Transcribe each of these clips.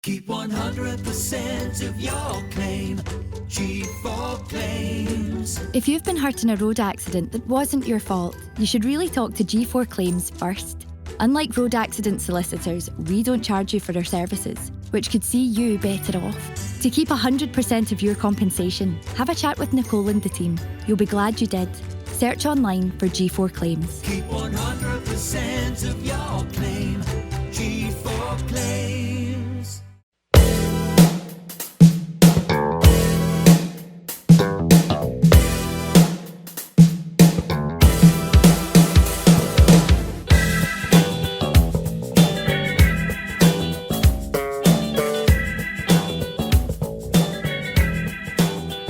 Keep 100% of your claim. G4 Claims. If you've been hurt in a road accident that wasn't your fault, you should really talk to G4 Claims first. Unlike road accident solicitors, we don't charge you for our services, which could see you better off. To keep 100% of your compensation, have a chat with Nicole and the team. You'll be glad you did. Search online for G4 Claims. Keep 100% of your claim. G4 Claims.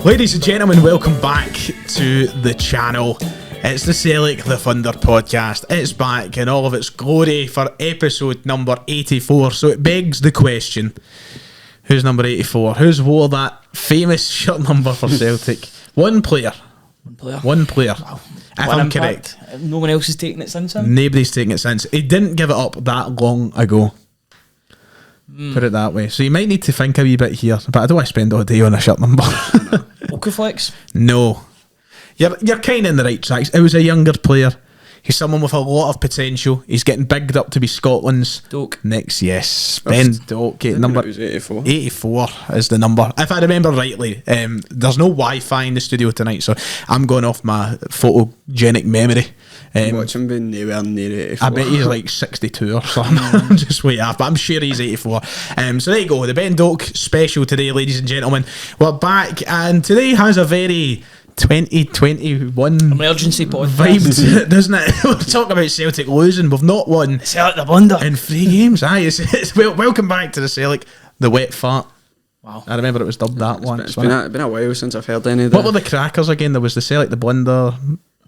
Ladies and gentlemen, welcome back to the channel. It's the Sellik the Thunder podcast. It's back in all of its glory for episode number 84. So it begs the question, who's number 84? Who's wore that famous shirt number for Celtic? One player. Wow. If I'm correct. No one else has taken it since him? Nobody's taken it since. He didn't give it up that long ago. Put it that way. So you might need to think a wee bit here, but I don't want to spend all day on a shirt number. Okaflex? No. You're kind of in the right tracks. It was a younger player. He's someone with a lot of potential. He's getting bigged up to be Scotland's Doak. next, yes. Ben Doak. Number 84. 84 is the number. If I remember rightly, there's no Wi-Fi in the studio tonight, so I'm going off my photogenic memory. Watch him being nowhere near 84. I bet he's like 62 or something. Just wait up, but I'm sure he's 84. So there you go, the Ben Doak special today, ladies and gentlemen. We're back, and today has a very 2021 emergency podcast vibe to it, doesn't it? We're talking about Celtic losing. We've not won Celtic the blunder in 3 games. Welcome back to the Celtic the wet fart. Wow, I remember it was dubbed that once. It's been a while since I've heard any of What were the crackers again? There was the Celtic the blunder,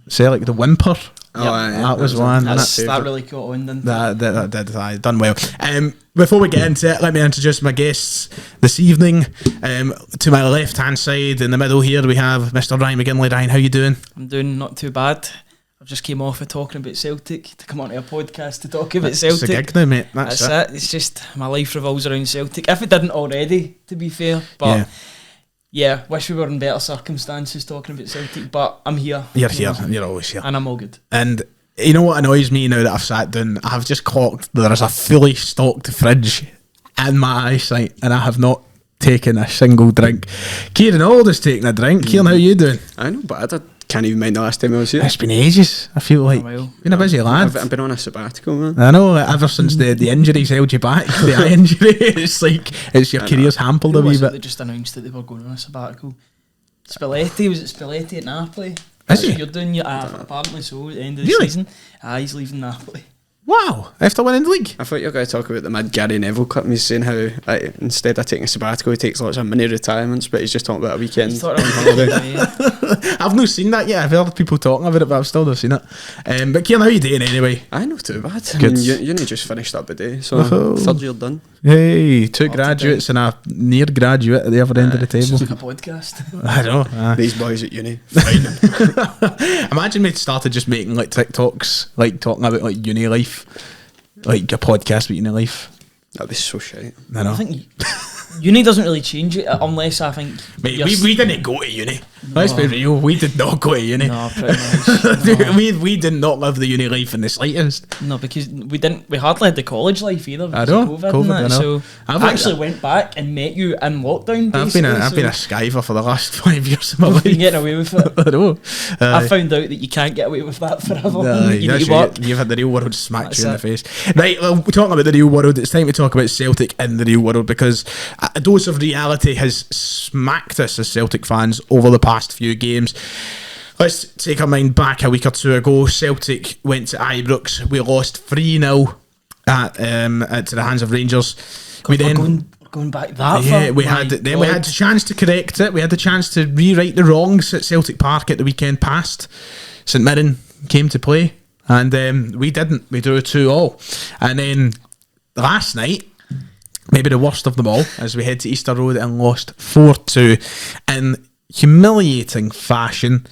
Celtic the whimper. That was one. That really caught on, didn't it? That did. I done well. Before we get into it, let me introduce my guests this evening. To my left hand side, in the middle here, we have Mr. Ryan McGinley. Ryan, how you doing? I'm doing not too bad. I've just came off of talking about Celtic to come onto a podcast to talk about Celtic. It's a gig now, mate. That's it. It's just my life revolves around Celtic. If it didn't already, to be fair, but. Yeah, wish we were in better circumstances talking about Celtic, but I'm here. You're here, you're always here. And I'm all good. And you know what annoys me now that I've sat down? I've just clocked there is a fully stocked fridge in my eyesight, and I have not taken a single drink. Kieran Alder's taking a drink. Kieran, how you doing? I know, but I can't even mind the last time I was here. It's been ages. I feel like been a busy lad. I've been on a sabbatical, man. I know, ever since the injuries held you back, the eye injury, it's like it's your career's hampered a wee bit. They just announced that they were going on a sabbatical. Spalletti, was it Spalletti at Napoli? Is he? You're doing your apparently so at the end of the Really? season. He's leaving Napoli. Wow, after winning the league. I thought you were going to talk about the mad Gary Neville clip. He's saying how instead of taking a sabbatical, he takes lots of mini retirements, but he's just talking about a weekend on holiday. I've not seen that yet. I've heard people talking about it, but I've still not seen it. But Kieran, how you doing anyway? I know too bad. Good. I mean, uni just finished up today, so third year done. Hey, 2 graduates and a near graduate at the other end of the It's table. just like a podcast. I know. These boys at uni, fine. Imagine we started just making like TikToks, like talking about like uni life, like a podcast about uni life. That'd be so shite. I know. I think uni doesn't really change it unless I think. Mate, we didn't go to uni. No. Let's be real. We did not go to uni. No, pretty much. No. we did not live the uni life in the slightest. No, because we hardly had the college life either. I know. COVID I know. So I actually went back and met you in lockdown. I've been a skiver for the last 5 years of my I've life. been getting away with it. I know. I found out that you can't get away with that forever. You need to you. work. You've had the real world smack That's you in it. the face. Right, well, we're talking about the real world. It's time to talk about Celtic in the real world, because a dose of reality has smacked us as Celtic fans over the past few games. Let's take our mind back a week or two ago. Celtic went to Ibrox. We lost 3-0 to the hands of Rangers. We're going back that far. Yeah, we had a chance to correct it. We had the chance to rewrite the wrongs at Celtic Park at the weekend past. St Mirren came to play, and we didn't. We drew 2-2. And then last night, maybe the worst of them all, as we head to Easter Road and lost 4-2 in humiliating fashion.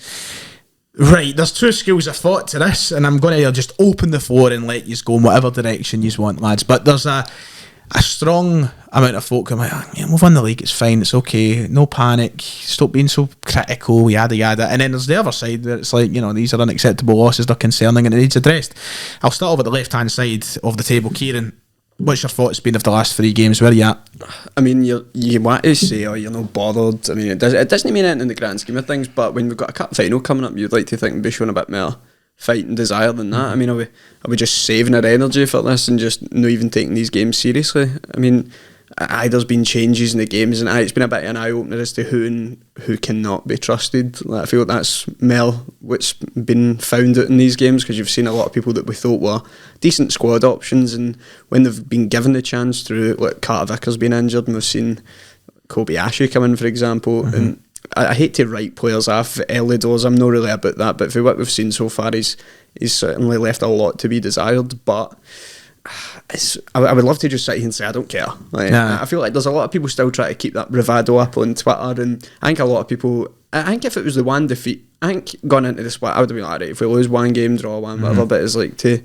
Right, there's 2 schools of thought to this, and I'm going to just open the floor and let you go in whatever direction you want, lads. But there's a a strong amount of folk are like, we've won the league, it's fine, it's okay, no panic, stop being so critical, yada yada. And then there's the other side that it's like, these are unacceptable losses, they're concerning and it needs addressed. I'll start off at the left hand side of the table. Kieran, what's your thoughts been of the last 3 games? Where are you at? I mean, you want to say, you're not bothered. I mean, it doesn't mean anything in the grand scheme of things, but when we've got a cup final coming up, you'd like to think we'd be showing a bit more fight and desire than that. I mean, are we just saving our energy for this and just not even taking these games seriously? I mean, there's been changes in the games, and it's been a bit of an eye-opener as to who cannot be trusted. Like, I feel like that's what's been found out in these games, because you've seen a lot of people that we thought were decent squad options, and when they've been given the chance through, like Carter Vickers being injured, and we've seen Kobayashi come in, for example, and I hate to write players off early doors, I'm not really about that, but for what we've seen so far, he's certainly left a lot to be desired. But I would love to just sit here and say I don't care. I feel like there's a lot of people still trying to keep that bravado up on Twitter, and I think a lot of people, I think if it was the one defeat, I think going into the split, I would have been like, right, if we lose one game, draw one, whatever, but it's like to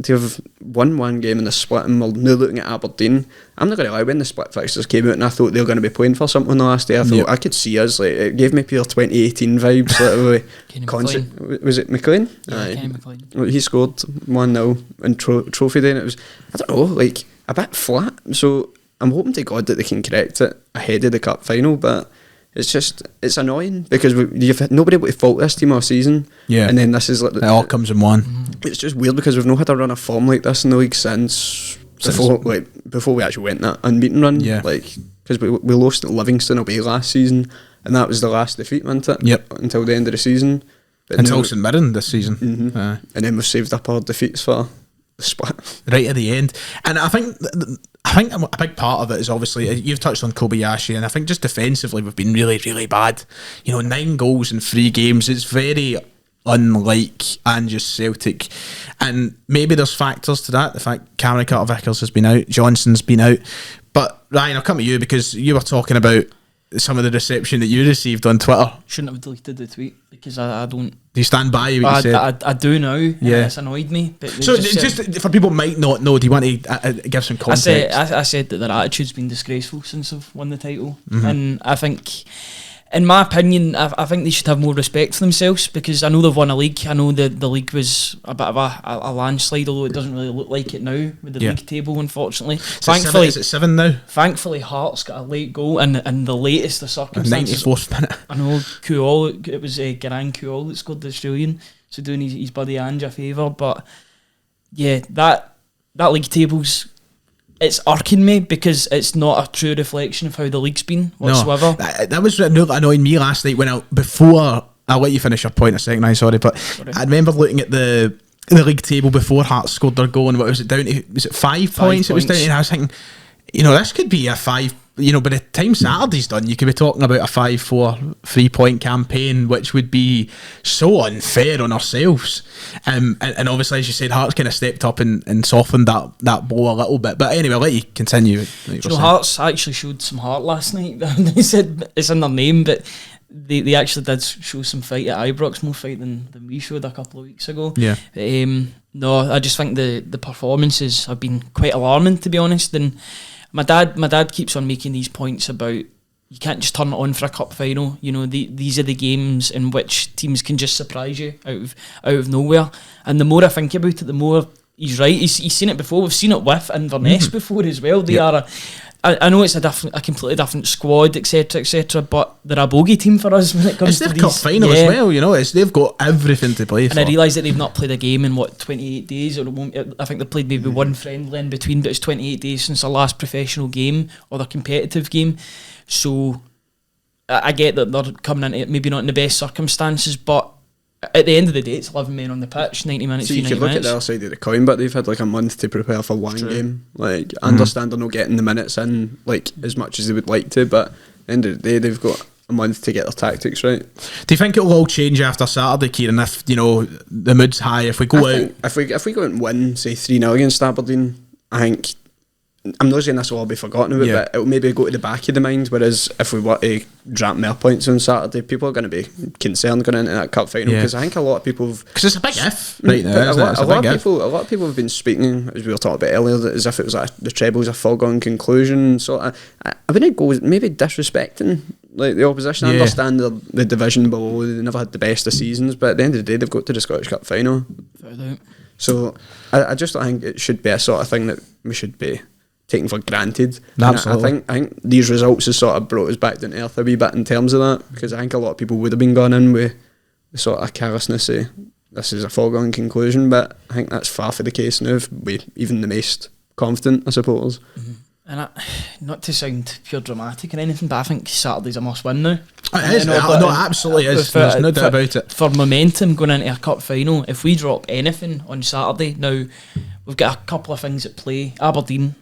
have won one game in the split and we're now looking at Aberdeen. I'm not going to lie, when the split fixtures came out and I thought they were going to be playing for something the last day, I thought I could see us, like, it gave me pure 2018 vibes. Was it McLean? Yeah, Kenny McLean. He scored 1-0 in Trophy Day, and it was, I don't know, like a bit flat. So I'm hoping to God that they can correct it ahead of the cup final, but it's annoying because you've had nobody able to fault this team all season, and then this is like it all comes in one. It's just weird because we've not had a run of form like this in the league since before we actually went that unbeaten run, like, because we lost at Livingston away last season, and that was the last defeat, wasn't it? Yep. Until the end of the season, but until St Mirren this season, and then we've saved up our defeats for the split right at the end. And I think a big part of it is obviously, you've touched on Kobayashi, and I think just defensively we've been really, really bad. 9 goals in 3 games. It's very unlike and just Celtic, and maybe there's factors to that. The fact Cameron Carter-Vickers has been out, Johnson's been out. But Ryan, I'll come to you because you were talking about some of the reception that you received on Twitter. Shouldn't have deleted the tweet because I don't. Do you stand by what you said? I do now. Yeah, it's annoyed me. But so just for people who might not know, do you want to give some context? I said that their attitude's been disgraceful since they've won the title, and I think, in my opinion, I think they should have more respect for themselves, because I know they've won a league. I know the league was a bit of a landslide, although it doesn't really look like it now with the league table, unfortunately. Thankfully, is it 7 now? Thankfully, Hearts got a late goal, and the latest the circumstances. 94th minute. I know Kuol, it was Garang Kuol that scored the Australian, so doing his buddy Ange a favour. But yeah, that league table's, it's irking me because it's not a true reflection of how the league's been whatsoever. No, that was annoying me last night when before I'll let you finish your point in a second. I'm sorry, but I remember looking at the league table before Hearts scored their goal, and what was it down to? Was it 5 points? It was down to, and I was thinking, this could be a 5. By the time Saturday's done, you could be talking about a 5-4 3-point campaign, which would be so unfair on ourselves. And obviously, as you said, Hearts kind of stepped up and softened that blow a little bit. But anyway, I'll let you continue. Hearts actually showed some heart last night. They said it's in their name, but they actually did show some fight at Ibrox, more fight than we showed a couple of weeks ago. Yeah. No, I just think the performances have been quite alarming, to be honest. And my dad keeps on making these points about you can't just turn it on for a cup final. These are the games in which teams can just surprise you out of nowhere. And the more I think about it, the more he's right. He's seen it before. We've seen it with Inverness before as well. They are I know it's a completely different squad, etc., but they're a bogey team for us when it comes to these. It's their cup final as well, they've got everything to play for. And I realise that they've not played a game in 28 days, or I think they played maybe one friendly in between, but it's 28 days since their last professional game or their competitive game. So I get that they're coming into it maybe not in the best circumstances, but at the end of the day, it's 11 men on the pitch, 90 minutes. So you could look at the other side of the coin, but they've had like a month to prepare for one game. Like, I understand they're not getting the minutes in like as much as they would like to, but at the end of the day, they've got a month to get their tactics right. Do you think it'll all change after Saturday, Kieran? If the mood's high, if we go out, if we go and win, say 3-0 against Aberdeen, I think I'm not saying this will all be forgotten about, but it'll maybe go to the back of the mind. Whereas if we were to drop more points on Saturday, people are going to be concerned going into that cup final, because I think a lot of people because it's a big if right now. A lot of people have been speaking, as we were talking about earlier, as if it was the treble's a foregone conclusion. So I wouldn't go maybe disrespecting like the opposition. I understand the division below, they never had the best of seasons, but at the end of the day, they've got to the Scottish Cup final. So I just don't think it should be a sort of thing that we should be taken for granted. Absolutely. I think these results has sort of brought us back down to earth a wee bit in terms of that, because I think a lot of people would have been going in with the sort of carelessness of this is a foregone conclusion, but I think that's far from the case now, with even the most confident, I suppose. And not to sound pure dramatic or anything, but I think Saturday's a must-win now. It is. No, absolutely is. There's no doubt about it. For momentum going into a cup final, if we drop anything on Saturday, now we've got a couple of things at play. Aberdeen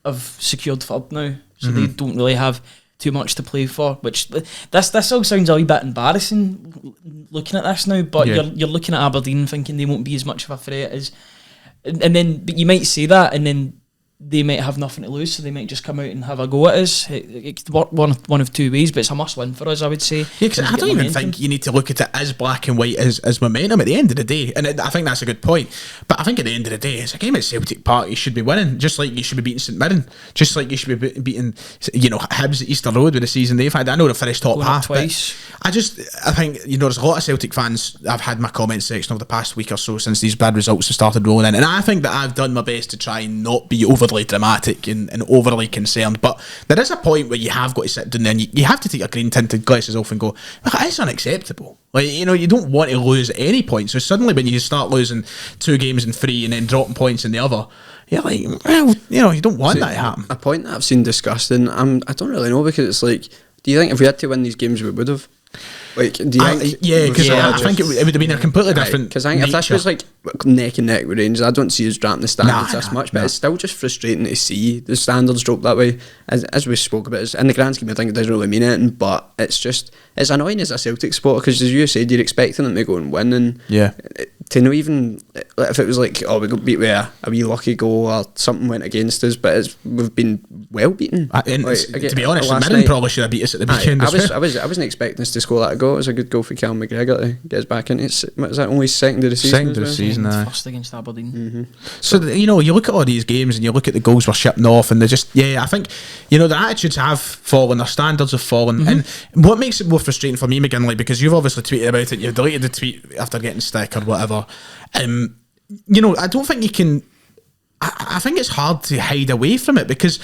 have secured third now, so they don't really have too much to play for. Which this all sounds a wee bit embarrassing looking at this now, but you're looking at Aberdeen thinking they won't be as much of a threat as, and then but you might say that, and then they might have nothing to lose, so they might just come out and have a go at us. It could work one of two ways, but it's a must-win for us, I would say. Yeah, because I don't even think you need to look at it as black and white as momentum at the end of the day, and I think that's a good point. But I think at the end of the day, it's a game at Celtic Park. You should be winning, just like you should be beating St Mirren, just like you should be beating, Hibs at Easter Road with the season they've had. I know they've finished top half twice. I think there's a lot of Celtic fans. I've had my comment section over the past week or so since these bad results have started rolling in, and I think that I've done my best to try and not be overly dramatic and overly concerned, but there is a point where you have got to sit down and you have to take your green tinted glasses off and go, it's unacceptable. Like, you don't want to lose at any point, so suddenly when you start losing 2 games in 3 and then dropping points in the other, you're like, you don't want that to happen. A point that I've seen discussed, and I don't really know, because it's like, do you think if we had to win these games we would have? Like, do you think? Yeah, because I think it would have been a completely different. Because I think if this was like neck and neck with Rangers, I don't see us dropping the standards this much, but it's still just frustrating to see the standards drop that way. As we spoke about, in the grand scheme, I think it doesn't really mean anything, but it's annoying as a Celtic supporter, because as you said, you're expecting them to go and win, and to know even if it was like, we got beat with a wee lucky goal or something went against us, but we've been well beaten. To be honest, Mirren probably should have beat us at the weekend. I wasn't expecting us to score that goal. It was a good goal for Callum McGregor to get us back in. What is that, only second of the season? First against Aberdeen. So you look at all these games and you look at the goals we're shipping off, and they just I think their attitudes have fallen, their standards have fallen, and what makes it more frustrating for me, McGinley, because you've obviously tweeted about it, you've deleted the tweet after getting stick or whatever. I don't think you can. I think it's hard to hide away from it, because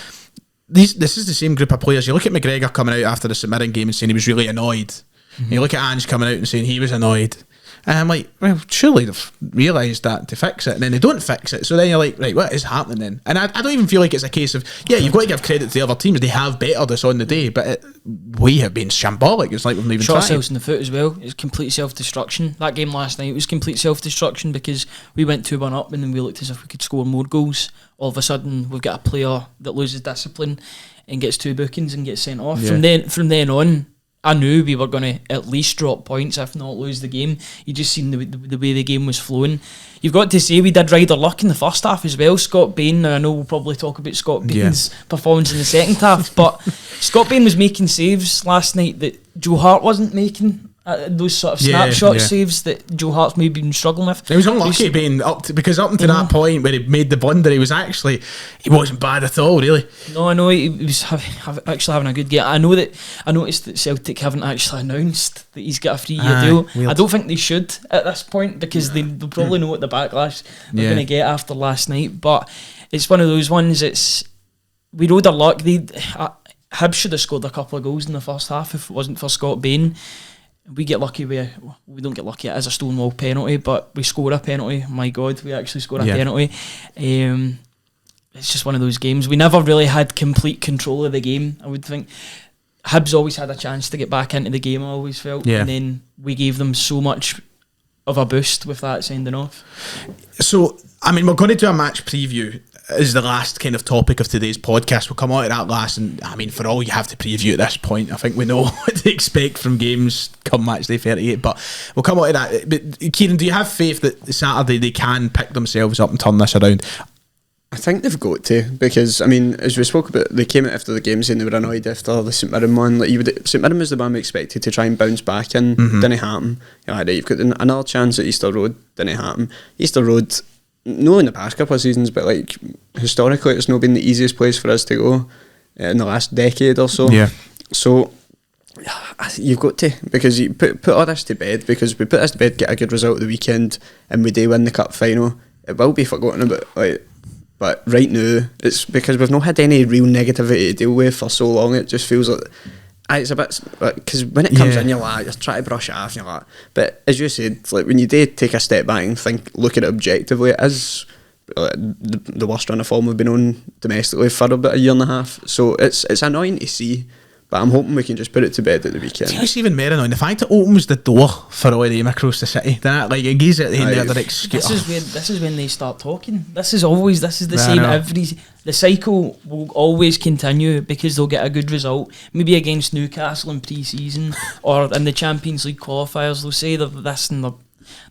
this is the same group of players. You look at McGregor coming out after the St Mirren game and saying he was really annoyed. And you look at Ange coming out and saying he was annoyed. And I'm like, well, surely they've realised that to fix it, and then they don't fix it. So then you're like, right, what is happening then? And I don't even feel like it's a case of, you've got to give credit to the other teams. They have bettered us on the day, but we have been shambolic. It's like we've not even tried. Shot ourselves in the foot as well. It's complete self-destruction. That game last night was complete self-destruction, because we went 2-1 up and then we looked as if we could score more goals. All of a sudden, we've got a player that loses discipline and gets 2 bookings and gets sent off. From then on, I knew we were going to at least drop points, if not lose the game. You just seen the way the game was flowing. You've got to say we did ride our luck in the first half as well. Scott Bain, now I know we'll probably talk about Scott Bain's performance in the second half, but Scott Bain was making saves last night that Joe Hart wasn't making. Those sort of snapshot saves that Joe Hart's maybe been struggling with. He was unlucky being because up until that point where he made the blunder, he wasn't bad at all, really. No, I know he was actually having a good game. I noticed that Celtic haven't actually announced that he's got a 3-year deal. Weird. I don't think they should at this point, because they'll probably know what the backlash they're going to get after last night. But it's one of those ones. We rode our luck. Hibs should have scored a couple of goals in the first half if it wasn't for Scott Bain. We get lucky. We don't get lucky. It is a Stonewall penalty, but we score a penalty. My God, we actually score a penalty. It's just one of those games. We never really had complete control of the game. I would think Hibs always had a chance to get back into the game, I always felt, and then we gave them so much of a boost with that sending off. So, we're going to do a match preview is the last kind of topic of today's podcast. We'll come out of that last, and for all you have to preview at this point, I think we know what to expect from games come match day 38, but we'll come out of that. But Kieran, do you have faith that Saturday they can pick themselves up and turn this around? I think they've got to, because I mean, as we spoke about, they came out after the game saying they were annoyed after the St Mirren one. Like St Mirren was the one we expected to try and bounce back in. Didn't happen. You've got another chance at Easter Road. Didn't happen. Easter Road, no, in the past couple of seasons, but like historically, it's not been the easiest place for us to go in the last decade or so. Yeah. So you've got to, because you put all this to bed, because we put this to bed, get a good result at the weekend, and we do win the cup final. It will be forgotten about, like. But right now, it's because we've not had any real negativity to deal with for so long. It just feels like it's a bit, because when it comes in, you're like, you're trying to brush it off, and you're like, but as you said, like when you do take a step back and look at it objectively, it is the worst run of form we've been on domestically for about a year and a half. So it's annoying to see. But I'm hoping we can just put it to bed at the weekend. It's even more annoying. The fact it opens the door for all of them across the city. That, like, it gives it the other excuse. This is when they start talking. This is the same every. The cycle will always continue because they'll get a good result, maybe against Newcastle in pre-season or in the Champions League qualifiers. They'll say they're this and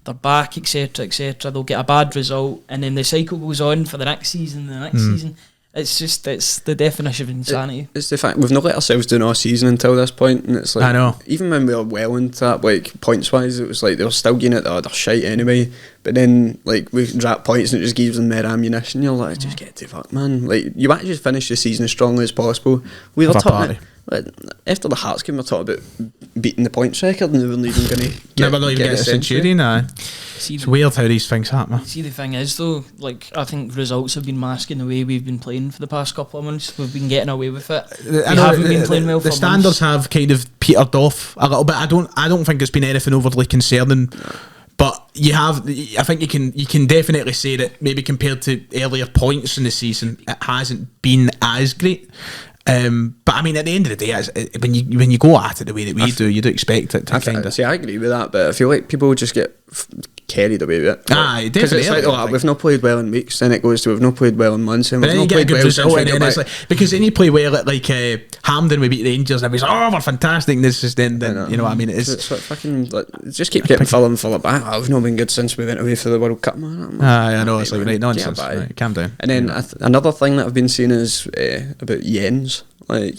they're back, etc., etc. They'll get a bad result, and then the cycle goes on for the next season, season. It's the definition of insanity. It's the fact we've not let ourselves down all season until this point, and it's like, I know. Even when we were well into that, like points wise, it was like they were still getting it the other shite anyway. But then like we drop points and it just gives them more ammunition. You're like, just get to fuck, man. Like you want to just finish the season as strongly as possible. We were talking after the Hearts game, we were talking about beating the points record, and they weren't even going to get a Centurion. It's weird how these things happen. See, the thing is though, like I think results have been masking the way we've been playing for the past couple of months. We've been getting away with it. We haven't been playing well for the standards months. have kind of petered off a little bit. I don't think it's been anything overly concerning. But I think you can definitely say that maybe compared to earlier points in the season, it hasn't been as great. But I mean, at the end of the day, when you go at it the way that we do, you do expect it to kind of. See, I agree with that, but I feel like people just get carried away with it. Aye, definitely. It's like, we've not played well in weeks, then it goes to we've not played well in months, and but we've then not you get played a good well result, since and then it's like, because then you play well at like Hampden, we beat Rangers, and everybody's like, oh, we're fantastic. And this is then you know what I mean? It's like fucking like, just keep getting further back. We've not been good since we went away for the World Cup, man. I know, it's like right nonsense. Right, calm down. And then another thing that I've been seeing is about Jens. Like,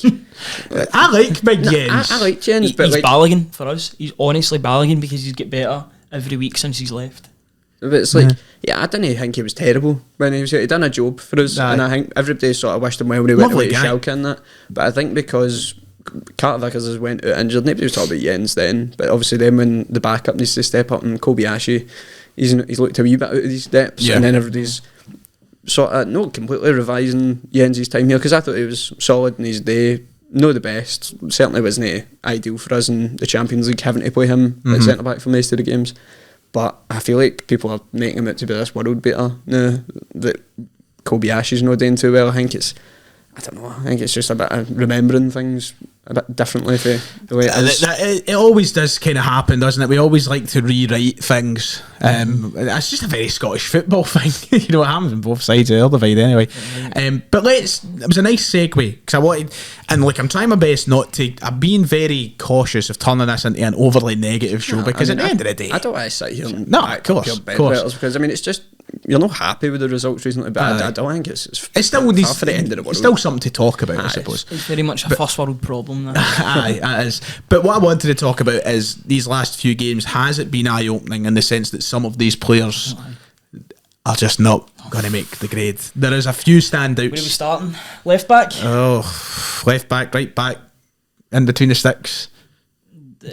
I like big Jens. I like Jens, but he's like, balloting for us. He's honestly balloting because he's get better every week since he's left. But it's like, I didn't think he was terrible when he was here. He done a job for us, and I think everybody sort of wished him well when he went away to Schalke and that. But I think because Carter Vickers has went out injured, nobody was talking about Jens then. But obviously then when the backup needs to step up, and Kobayashi, he's looked a wee bit out of these depths, and then everybody's sort of not completely revising Jens' time here, because I thought he was solid in his day. No, the best. Certainly wasn't ideal for us in the Champions League having to play him at centre back for most of the games. But I feel like people are making him out to be this world beater now that Kobayashi's not doing too well. I think it's just a bit of remembering things a bit differently for the way it is. It always does kind of happen, doesn't it? We always like to rewrite things. It's just a very Scottish football thing. You know, it happens on both sides of the divide anyway. But it was a nice segue, because I wanted, and like I'm trying my best not to, I'm being very cautious of turning this into an overly negative show, because at the end of the day, I don't want to sit here and of course, because I mean it's just, you're not happy with the results recently, but I don't think it's still for the end of the world. It's still something to talk about, I suppose. It's very much a first world problem. Aye, it is. But what I wanted to talk about is these last few games. Has it been eye-opening in the sense that some of these players are just not going to make the grade? There is a few standouts. Where are we starting? Left back? Oh, left back, right back, in between the sticks.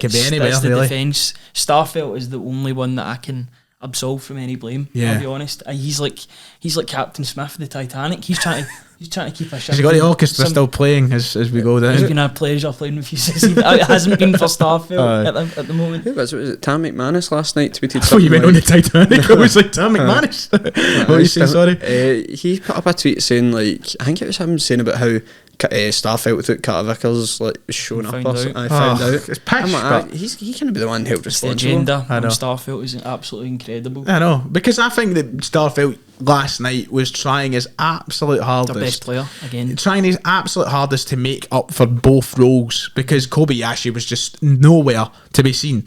Can be anywhere, the really. Defence. Starfelt is the only one that I can absolve from any blame. I'll be honest. He's like Captain Smith of the Titanic. He's trying to keep a ship. Has he got the orchestra still playing as we go down? It's been a pleasure playing with you since it hasn't been for Starfelt at the moment. Who was it? Tam McManus last night tweeted something. You went on the Titanic. I was like, Tam McManus. What are you saying, sorry? He put up a tweet saying, like, I think it was him saying about how Starfelt without Carter Vickers like showing up. I found out. It's pish, like, he can be the one held responsible. The agenda on Starfelt is absolutely incredible. I know, because I think that Starfelt last night was trying his absolute hardest. The best player again. Trying his absolute hardest to make up for both roles, because Kobayashi was just nowhere to be seen.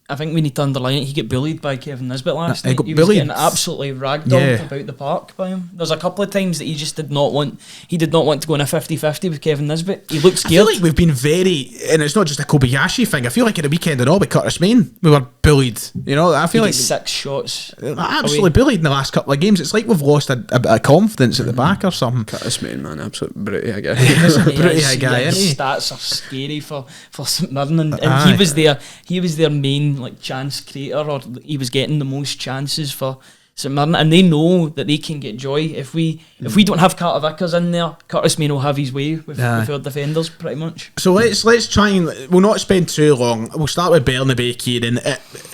I think we need to underline it. He got bullied by Kevin Nisbet last He night. got He was bullied. getting absolutely ragdolled about the park by him. There's a couple of times that he just did not want. He did not want to go in a 50-50 with Kevin Nisbet. He looked I feel scared. like we've been very, and it's not just a Kobayashi thing. I feel like at the weekend and all with Curtis Main, we were bullied. You know, I He feel got like 6 shots. absolutely away. bullied in the last couple of games. It's like we've lost a bit of confidence at the back or something. Curtis Main, man, absolute brute I guess. He's a He pretty is, high guy, his isn't he? stats are scary for St Mirren, and Aye. he was their main like chance creator, or he was getting the most chances for St Mirren, and they know that they can get joy if we don't have Carter Vickers in there. Curtis Main will have his way with our defenders pretty much. So let's try and we'll not spend too long. We'll start with Bernabei, Kieran.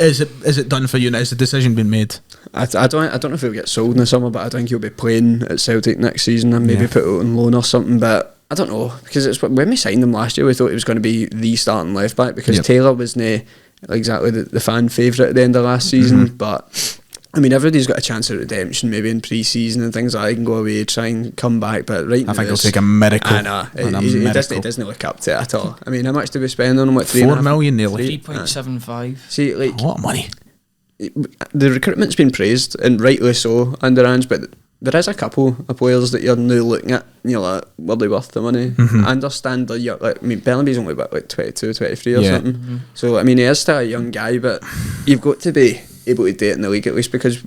Is it done for you? Has the decision been made? I don't know if he'll get sold in the summer, but I think he'll be playing at Celtic next season and maybe put out on loan or something. But I don't know, because it's when we signed him last year, we thought he was going to be the starting left back, because Taylor wasn't exactly the fan favourite at the end of last season. But I mean, everybody's got a chance at redemption, maybe in pre-season and things like that. He can go away, try and come back, but right now I think it'll take a miracle. I know, he doesn't look up to it at all. I mean, how much do we spend on him? What, 4 million nearly. 3.75. See, like, A lot of money. the recruitment's been praised, and rightly so, under Ange, but there is a couple of players that you're now looking at and you're like, were they worth the money? I understand that Bernabei's only about like 22, 23 or something. So I mean, he is still a young guy, but you've got to be able to do it in the league at least, because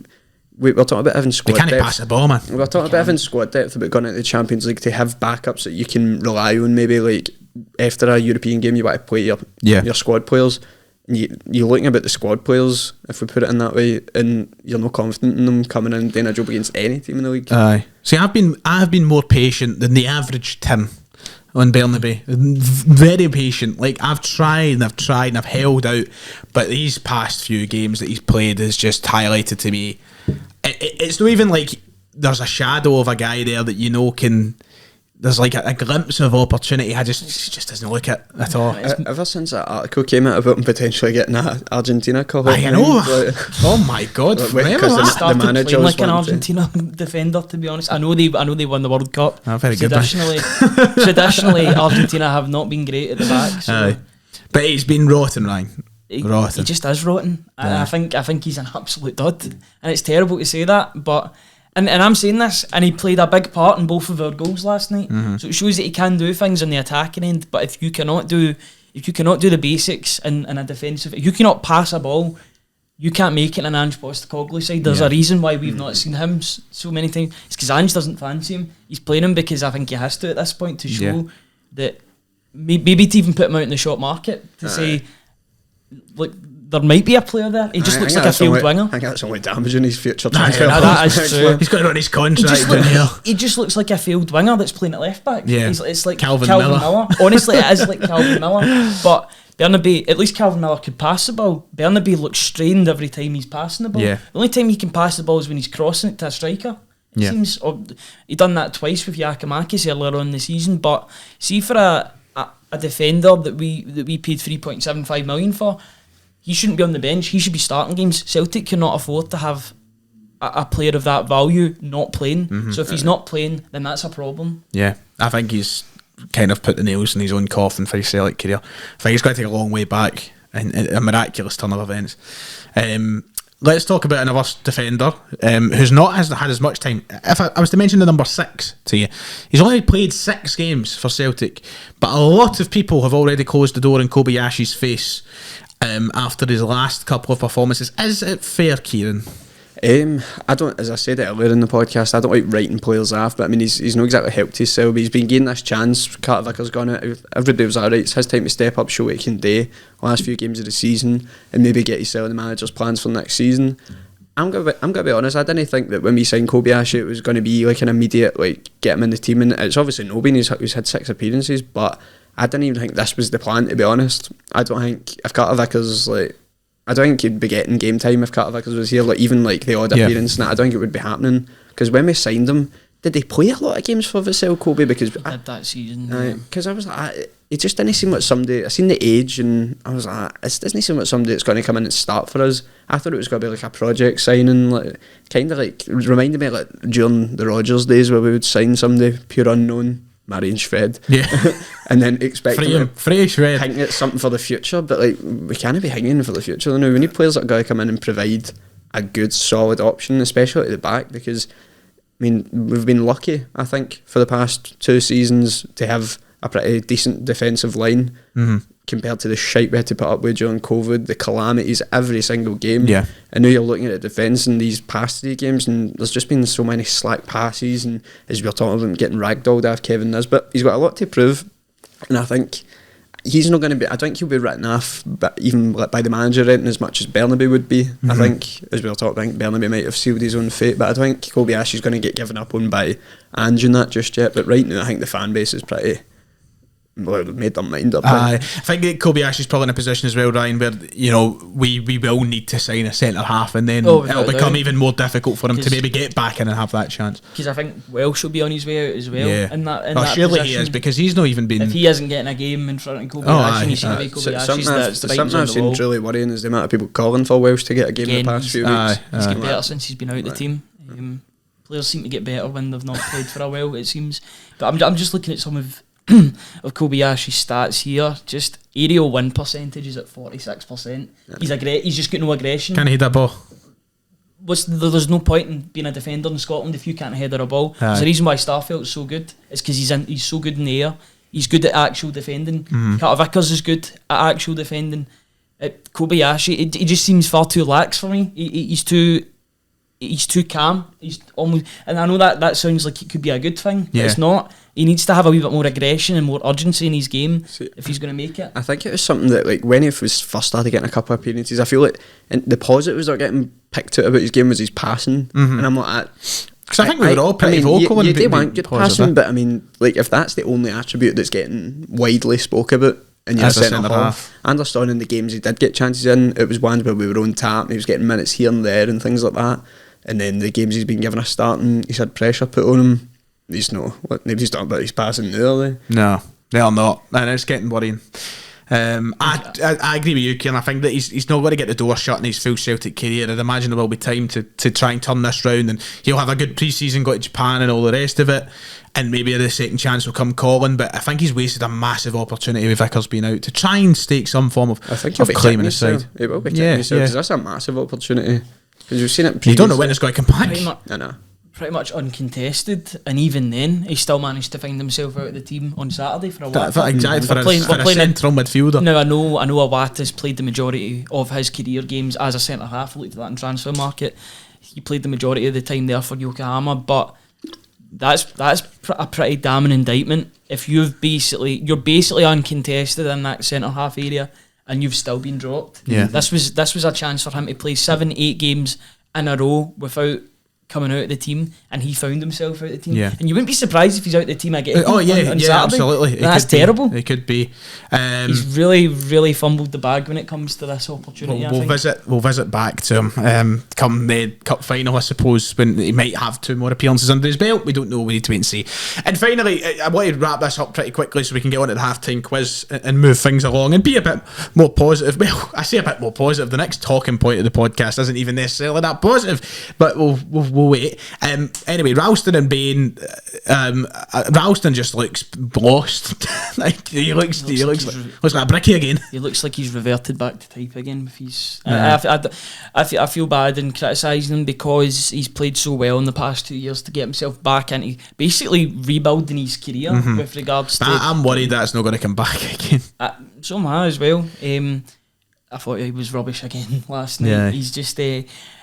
we're talking about having They squad can't depth. pass the ball, man. We're talking about having squad depth, about going into the Champions League, to have backups that you can rely on. Maybe like after a European game, you want to play your squad players. And you're looking about the squad players, if we put it in that way, and you're not confident in them coming in and doing a job against any team in the league. Aye. See, I have been more patient than the average Tim on Bernabei. Very patient. Like, I've tried and I've held out, but these past few games that he's played has just highlighted to me. It's not even like there's a shadow of a guy there that you know can. There's like a glimpse of opportunity. He just doesn't look at all. Ever since that article came out about him potentially getting an Argentina call, I know. Oh my God! Remember because that? Started the manager playing was like an wanting Argentina defender, to be honest. I know they won the World Cup. Oh, very good. Traditionally, Argentina have not been great at the back. So Aye. But he's been rotten, Ryan. he Rotten. just is rotten. And I think he's an absolute dud. And it's terrible to say that, but and I'm saying this, and he played a big part in both of our goals last night. So it shows that he can do things on the attacking end. But if you cannot do the basics in a defensive, if you cannot pass a ball, you can't make it in an Ange Postecoglou side. There's a reason why we've not seen him so many times. It's because Ange doesn't fancy him. He's playing him because I think he has to at this point to show that maybe to even put him out in the short market to say, look, there might be a player there. He just looks like a failed winger. I think that's only damaging his future Nah, transfer. that is true. He's got it on his He contract. just, down here. he just looks like a failed winger that's playing at left back. Yeah. It's like Calvin Calvin Miller. Miller. Honestly, it is like Calvin Miller. But Bernabei, at least Calvin Miller could pass the ball. Bernabei looks strained every time he's passing the ball. Yeah. The only time he can pass the ball is when he's crossing it to a striker. It seems, or he done that twice with Giacomakis earlier on in the season. But see, for a defender that we paid 3.75 million for, he shouldn't be on the bench. He should be starting games. Celtic cannot afford to have a player of that value not playing. So if he's not playing, then that's a problem. Yeah, I think he's kind of put the nails in his own coffin for his Celtic career. I think he's got to take a long way back in a miraculous turn of events. Let's talk about another defender who's not had as much time. If I was to mention the number 6 to you, he's only played 6 games for Celtic, but a lot of people have already closed the door in Kobayashi's face after his last couple of performances. Is it fair, Kieran? I don't, as I said it earlier in the podcast, I don't like writing players off, but I mean, he's not exactly helped himself, but he's been getting this chance. Carter Vickers gone out, everybody was alright, it's his time to step up, show what he can do last few games of the season, and maybe get himself the manager's plans for next season. I'm gonna be honest, I didn't think that when we signed Kobayashi it was going to be like an immediate, like, get him in the team, and it's obviously not been, he's had 6 appearances, but I didn't even think this was the plan, to be honest. I don't think, if Carter Vickers, like, I don't think he'd be getting game time if Carter Vickers was here, like even like the odd appearance, and I don't think it would be happening, because when we signed him, did he play a lot of games for Vissel Kobe? Because He did that season. because I was like, it just didn't seem like somebody, I seen the age and I was like, it doesn't seem like somebody that's going to come in and start for us. I thought it was going to be like a project signing, like kind of like reminded me like during the Rodgers days where we would sign somebody pure unknown marrying Shred. Yeah. And then expecting to Free Shred. hang at something for the future, but like we can't be hanging for the future now. We need players that are going to come in and provide a good solid option, especially at the back, because I mean we've been lucky, I think, for the past 2 seasons to have a pretty decent defensive line compared to the shite we had to put up with during COVID, the calamities every single game. Yeah. And now you're looking at defence in these past 3 games, and there's just been so many slack passes, and as we were talking about getting ragdolled off Kevin Nisbet, he's got a lot to prove, and I think he's not going to be, I think he'll be written off, but even by the manager renting as much as Bernaby would be. I think, as we were talking, I think Bernaby might have sealed his own fate, but I don't think Kobe Ashley's going to get given up on by Ange and that just yet. But right now I think the fan base is pretty, well, they've made their mind up. I think that Kobayashi is probably in a position as well, Ryan, where we will need to sign a centre half, and then it'll become even more difficult for him to maybe get back in and have that chance. Because I think Welsh will be on his way out as well. Yeah. In that surely position. he is, because he's not even been. If he isn't getting a game in front of Kobayashi, and he's seen the way Kobayashi's, that's the something I've seen truly worrying is the amount of people calling for Welsh to get a game in the past few weeks. He's got better since he's been out of the team. Players seem to get better when they've not played for a while, it seems. But I'm just looking at some of Kobayashi's stats here. Just aerial win percentage is at 46%. He's just got no aggression. Can't hit that ball. There's no point in being a defender in Scotland if you can't header a ball. There's a reason why Starfelt's so good. It's because he's so good in the air. He's good at actual defending. Carter Vickers is good at actual defending. Kobayashi, he just seems far too lax for me. He's too calm. He's almost, and I know that sounds like it could be a good thing, but it's not. He needs to have a wee bit more aggression and more urgency in his game if he's going to make it. I think it was something that, like, when he was first started getting a couple of appearances, I feel like the positives that were getting picked out about his game was his passing, and I'm like, because I think we were all pretty vocal. They weren't good passing, but I mean, like, if that's the only attribute that's getting widely spoke about, and you're a centre half, I understand in the games he did get chances in, it was ones where we were on tap, and he was getting minutes here and there and things like that. And then the games he's been given a start and he's had pressure put on him, he's nobody's talking about his passing now, are they? No, they are not, and it's getting worrying. I agree with you, Kieran. I think that he's not going to get the door shut in his full Celtic career. I'd imagine there will be time to try and turn this round, and he'll have a good pre-season, go to Japan and all the rest of it, and maybe the second chance will come calling. But I think he's wasted a massive opportunity with Vickers being out to try and stake some form of claim in his side. It will be kicking himself, because that's a massive opportunity. Because you've seen it previously. You don't know when it's going to come back. I know. Pretty much uncontested, and even then he still managed to find himself out of the team on Saturday for a while. Exactly, for a central midfielder. Now I know Awata's played the majority of his career games as a centre half. I looked at that in transfer market. He played the majority of the time there for Yokohama, but that's a pretty damning indictment. If you're basically uncontested in that centre half area and you've still been dropped. Yeah. This was a chance for him to play 7-8 games in a row without coming out of the team, and he found himself out of the team. Yeah. And you wouldn't be surprised if he's out of the team again. On Saturday. absolutely. That's terrible. It could be. He's really, really fumbled the bag when it comes to this opportunity. We'll visit back to him come the cup final, I suppose, when he might have 2 more appearances under his belt. We don't know. We need to wait and see. And finally, I want to wrap this up pretty quickly so we can get on to the half-time quiz and move things along and be a bit more positive. Well, I say a bit more positive. The next talking point of the podcast isn't even necessarily that positive, but we'll wait. Anyway, Ralston and Bain. Ralston just looks lost. Like he looks like a bricky again. He looks like he's reverted back to type again with his. I feel bad in criticising him because he's played so well in the past 2 years to get himself back into basically rebuilding his career with regards to. I'm worried that's not going to come back again. So am I as well. I thought he was rubbish again last night. Yeah. He's just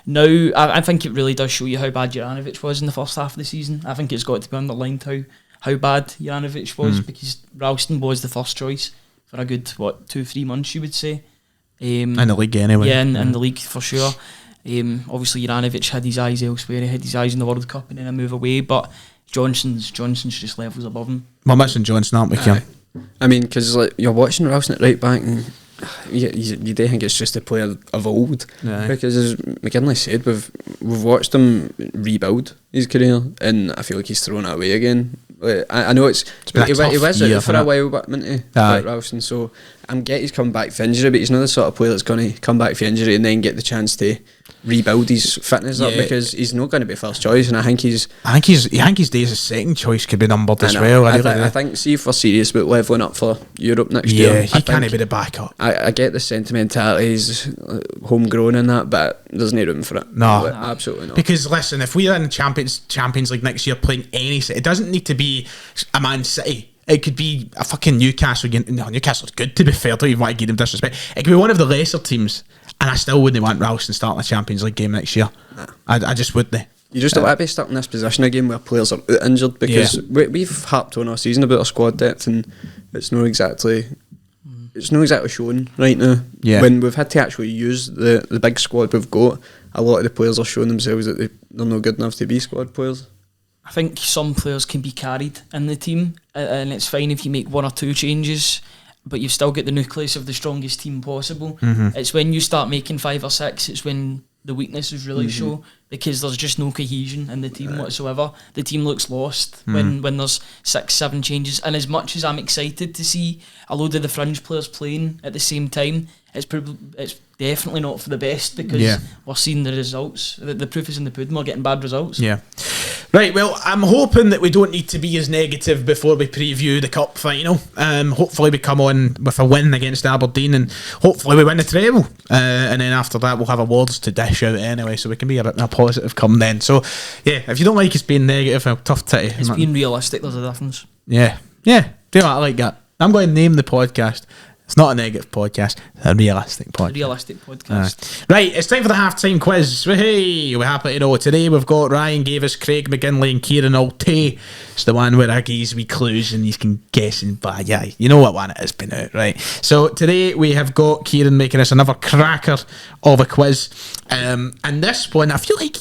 now. I think it really does show you how bad Juranovic was in the first half of the season. I think it's got to be underlined how bad Juranovic was because Ralston was the first choice for a good 2-3 months, you would say. In the league anyway. Yeah, in the league for sure. Obviously Juranovic had his eyes elsewhere. He had his eyes in the World Cup and then a move away. But Johnson's just levels above him. We're missing Johnson, aren't we, Kim? I mean, because like you're watching Ralston at right back and you do think it's just a player of old, because as McKinley said, we've watched him rebuild his career, and I feel like he's thrown it away again. Like, I know he was out for a while, but Ralston. So I'm getting he's coming back for injury, but he's not the sort of player that's going to come back for injury and then get the chance to rebuild his fitness up, because he's not going to be first choice, and I think his days as second choice could be numbered as well. I think see if we're serious about levelling up for Europe next year, he can't be the backup. I get the sentimentality, he's homegrown in that, but there's no room for it. No, absolutely not. Because listen, if we're in Champions League next year playing any city, it doesn't need to be a Man City. It could be a fucking Newcastle. No, Newcastle's good, to be fair. Don't even want to give them disrespect. It could be one of the lesser teams, and I still wouldn't want Ralston starting a Champions League game next year. Nah. I just wouldn't. You just don't want to be stuck in this position again where players are out injured, because we've harped on all season about our squad depth, and it's not exactly showing right now. Yeah. When we've had to actually use the big squad we've got, a lot of the players are showing themselves that they're not good enough to be squad players. I think some players can be carried in the team, and it's fine if you make one or two changes, but you've still got the nucleus of the strongest team possible. It's when you start making 5 or 6, it's when the weaknesses really show, because there's just no cohesion in the team whatsoever. The team looks lost when there's 6, 7 changes, and as much as I'm excited to see a load of the fringe players playing at the same time, it's definitely not for the best, because we're seeing the results. The proof is in the pudding. We're getting bad results. Yeah. Right, well, I'm hoping that we don't need to be as negative before we preview the cup final. Hopefully we come on with a win against Aberdeen, and hopefully we win the treble. And then after that we'll have awards to dish out anyway, so we can be a bit more positive come then. So, yeah, if you don't like us being negative, tough titty. It's being realistic, there's a difference. Yeah. Do you know what, I like that. I'm going to name the podcast. It's not a negative podcast, it's a realistic podcast. Right, it's time for the half-time quiz. Hey, we're happy to know today we've got Ryan gave us Craig McGinley and Kieran Altay. It's the one where I give wee clues and you can guess, but yeah, you know what one it has been out, right? So today we have got Kieran making us another cracker of a quiz. And this one, I feel like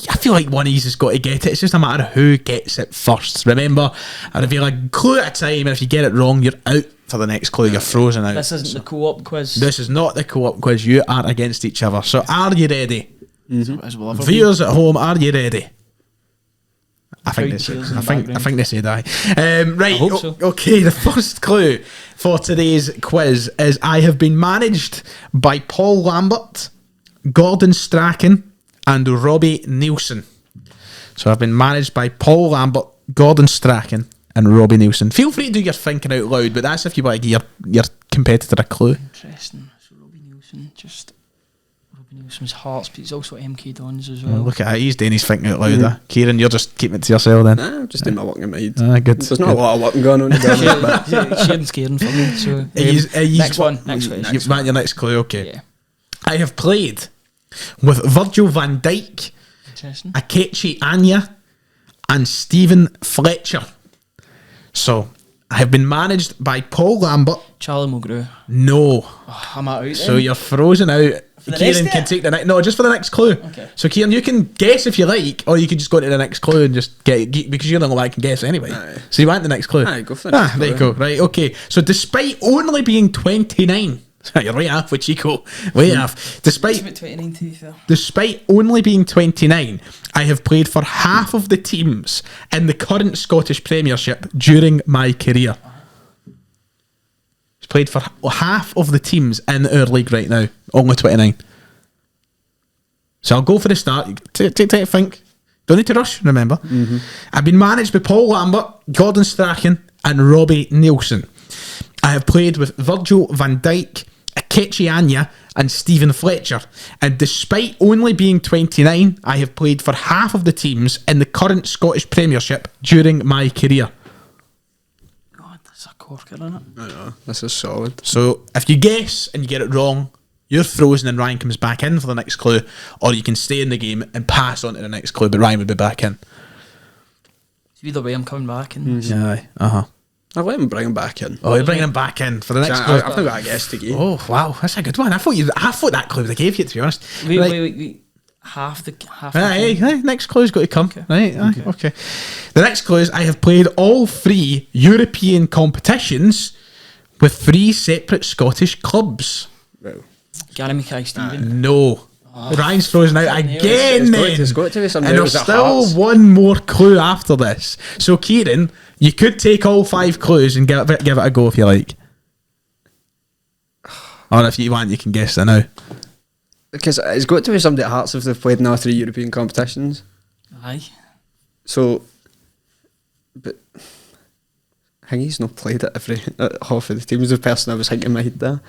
one of you has got to get it. It's just a matter of who gets it first. Remember, I reveal a clue at a time, and if you get it wrong, you're out for the next clue. You're frozen out. This isn't the co-op quiz. This is not the co-op quiz. You are against each other. So are you ready? Mm-hmm. Viewers at home, are you ready? I think they said aye. Right, I hope so. Okay, the first clue for today's quiz is I have been managed by Paul Lambert, Gordon Strachan and Robbie Nielsen. So I've been managed by Paul Lambert, Gordon Strachan and Robbie Nielsen. Feel free to do your thinking out loud, but that's if you want to give your competitor a clue. Interesting. So Robbie Nielsen's Hearts, but he's also MK Dons as well. Look at that, he's doing his thinking out loud. Kieran, you're just keeping it to yourself then. Nah, I'm just doing my work in my head. Good. There's not a lot of work going on. Sharon's caring for me. So next one. You've got your next clue, okay. Yeah. I have played with Virgil van Dijk, Akechi Anya and Stephen Fletcher. So, I have been managed by Paul Lambert. Charlie Mulgrew. No. Oh, I'm out. So you're frozen out. Kieran can take the next. No, just for the next clue. Okay. So Kieran, you can guess if you like, or you can just go to the next clue and just get because you're the only one that can guess anyway. Aye. So you want the next clue? Aye, go for the next clue. There you go. Right, okay. So despite only being 29, you're right off with Chico. Way off. Despite only being 29, I have played for half of the teams in the current Scottish Premiership during my career. He's played for half of the teams in our league right now. Only 29. So I'll go for the start. Take a think. Don't need to rush, remember. Mm-hmm. I've been managed by Paul Lambert, Gordon Strachan and Robbie Nielsen. I have played with Virgil van Dijk, Akechi Anya and Stephen Fletcher, and despite only being 29, I have played for half of the teams in the current Scottish Premiership during my career. God, that's a corker, isn't it? I know, this is solid. So if you guess and you get it wrong, you're frozen and Ryan comes back in for the next clue, or you can stay in the game and pass on to the next clue, but Ryan would be back in. Either way, I'm coming back in. Yeah, I'll let him bring him back in. Oh, you're bringing him back in for the next clue. I've not got a guess to give. Oh wow, that's a good one. I thought that clue they gave you, to be honest. Wait. Half the next clue's got to come. Okay. Right, okay. The next clue is I have played all 3 European competitions with 3 separate Scottish clubs. Wow. Gary Mackay-Steven. No. Ryan's frozen out again. It's got to be something. And there's still one more clue after this. So Kieran, you could take all 5 clues and give it a go if you like. Or if you want, you can guess that now. Because it's got to be somebody at Hearts if they've played in all 3 European competitions. Aye. So, but I think he's not played at half of the teams. The person I was thinking in my head there.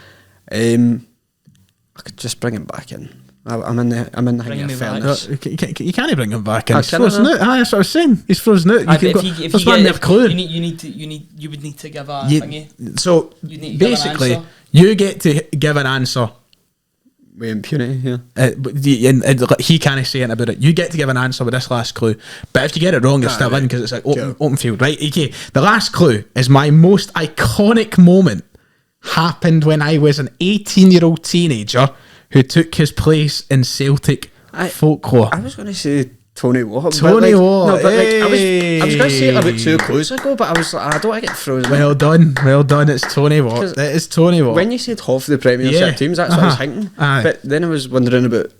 I could just bring him back in. I'm in the Bring hang him of back. fairness. You can't bring him back in. I He's can, frozen I know. out. Aye, that's what I was saying. He's frozen out. Aye, but if There's you one get, there clue. you would need to give a You- thingy. So You need to give an basically, answer. you get to give an answer. With impunity, yeah. And he can't say anything about it. You get to give an answer with this last clue. But if you get it wrong, you're still right. in because it's like open, Sure. open field. Right, okay. The last clue is my most iconic moment happened when I was an 18-year-old teenager who took his place in Celtic folklore. I was going to say Tony Watt. Tony Watt, No, but I was going to say it about hey. 2 clues ago, but I was like, I don't want to get frozen. Well done. It's Tony Watt. 'Cause It is Tony Watt. when you said half the Premiership Yeah. teams, that's what I was Uh-huh. thinking. Aye. But then I was wondering about,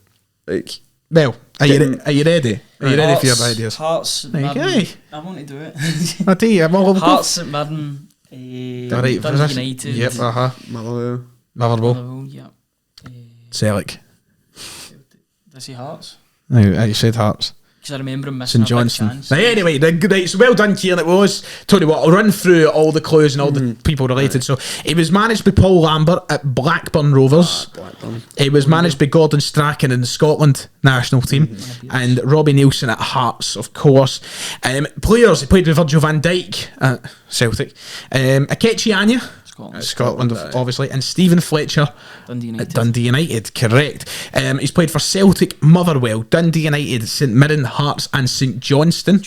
like, Well, are you ready? Are you ready Hearts, for your ideas? Hearts, There you Madden. go. I want to do it. I tell you, well, Hearts, St Madden, right Dundee position. United. Yep, Motherwell. Motherwell. Motherwell, yeah. Celtic. Did I say Hearts? No, you said Hearts. Because I remember him missing St a big Johnstone. chance. Right, anyway, right, so well done, Kieran. It was. Tony Watt, I'll run through all the clues and all the people related. So he was managed by Paul Lambert at Blackburn Rovers. Blackburn. He was managed by Gordon Strachan in the Scotland national team, and Robbie Nielsen at Hearts, of course. Players, he played with Virgil van Dijk at Celtic. Akechi Anya, Scotland, obviously, and Stephen Fletcher Dundee at United. Dundee United, correct. He's played for Celtic, Motherwell, Dundee United, St Mirren, Hearts and St Johnstone.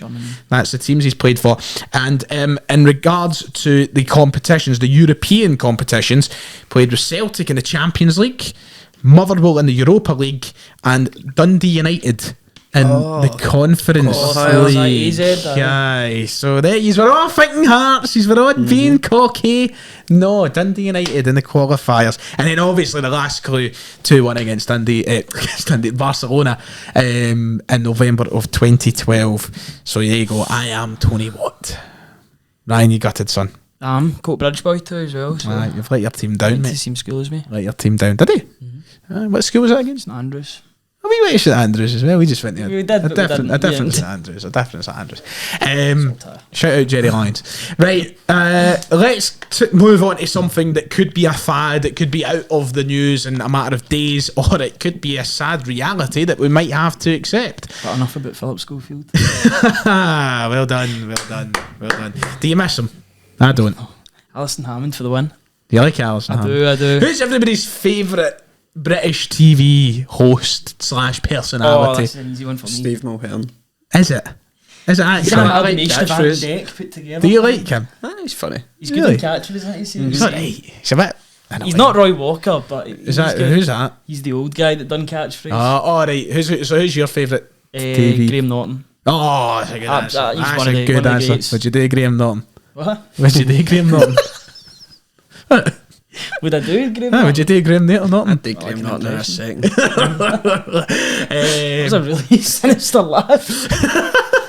That's the teams he's played for. And in regards to the competitions, the European competitions, played with Celtic in the Champions League, Motherwell in the Europa League, and Dundee United in the Conference League. Aye, so there you were all thinking Hearts, you were all being cocky. No, Dundee United in the qualifiers. And then obviously the last clue, 2-1 against Dundee, Barcelona in November of 2012. So there you go, I am Tony Watt. Ryan, you gutted, son. Coat Bridge boy too as well. So Aye, you've let your team down, went to the mate. same school as me. Let your team down, did he? What school was that again? St Andrews. Oh, we went to St Andrews as well. We just went there. We did, but we didn't a different in the St Andrews. A different St Andrews. Shout out Jerry Lyons. Right, let's move on to something that could be a fad, it could be out of the news in a matter of days, or it could be a sad reality that we might have to accept. But enough about Philip Schofield. Well done. Do you miss him? I don't. Alison Hammond for the win. Do you like Alison? I do. Who's everybody's favourite British TV host / personality? that's an easy one for me. Steve Mulhern. Is it? Is it actually? He's an I like amalgamation of catchphrase. Van Dijk put together. Do you like him? He's funny. He's good Really? in catchers, isn't he? He's not right. He's a bit. I don't He's like not him. Roy Walker, but Is that who's that? He's the old guy that done catchphrase. All right. Who's your favourite? Graham Norton. Oh, that's a good answer. he's That's one of a the- good one of the answer. greats. Would you do Graham Norton? What? Would you do Graham Norton? Would I do Graham Would Norton? you do Graham Norton? I'd dig Graham Norton in a second. That was a really sinister laugh.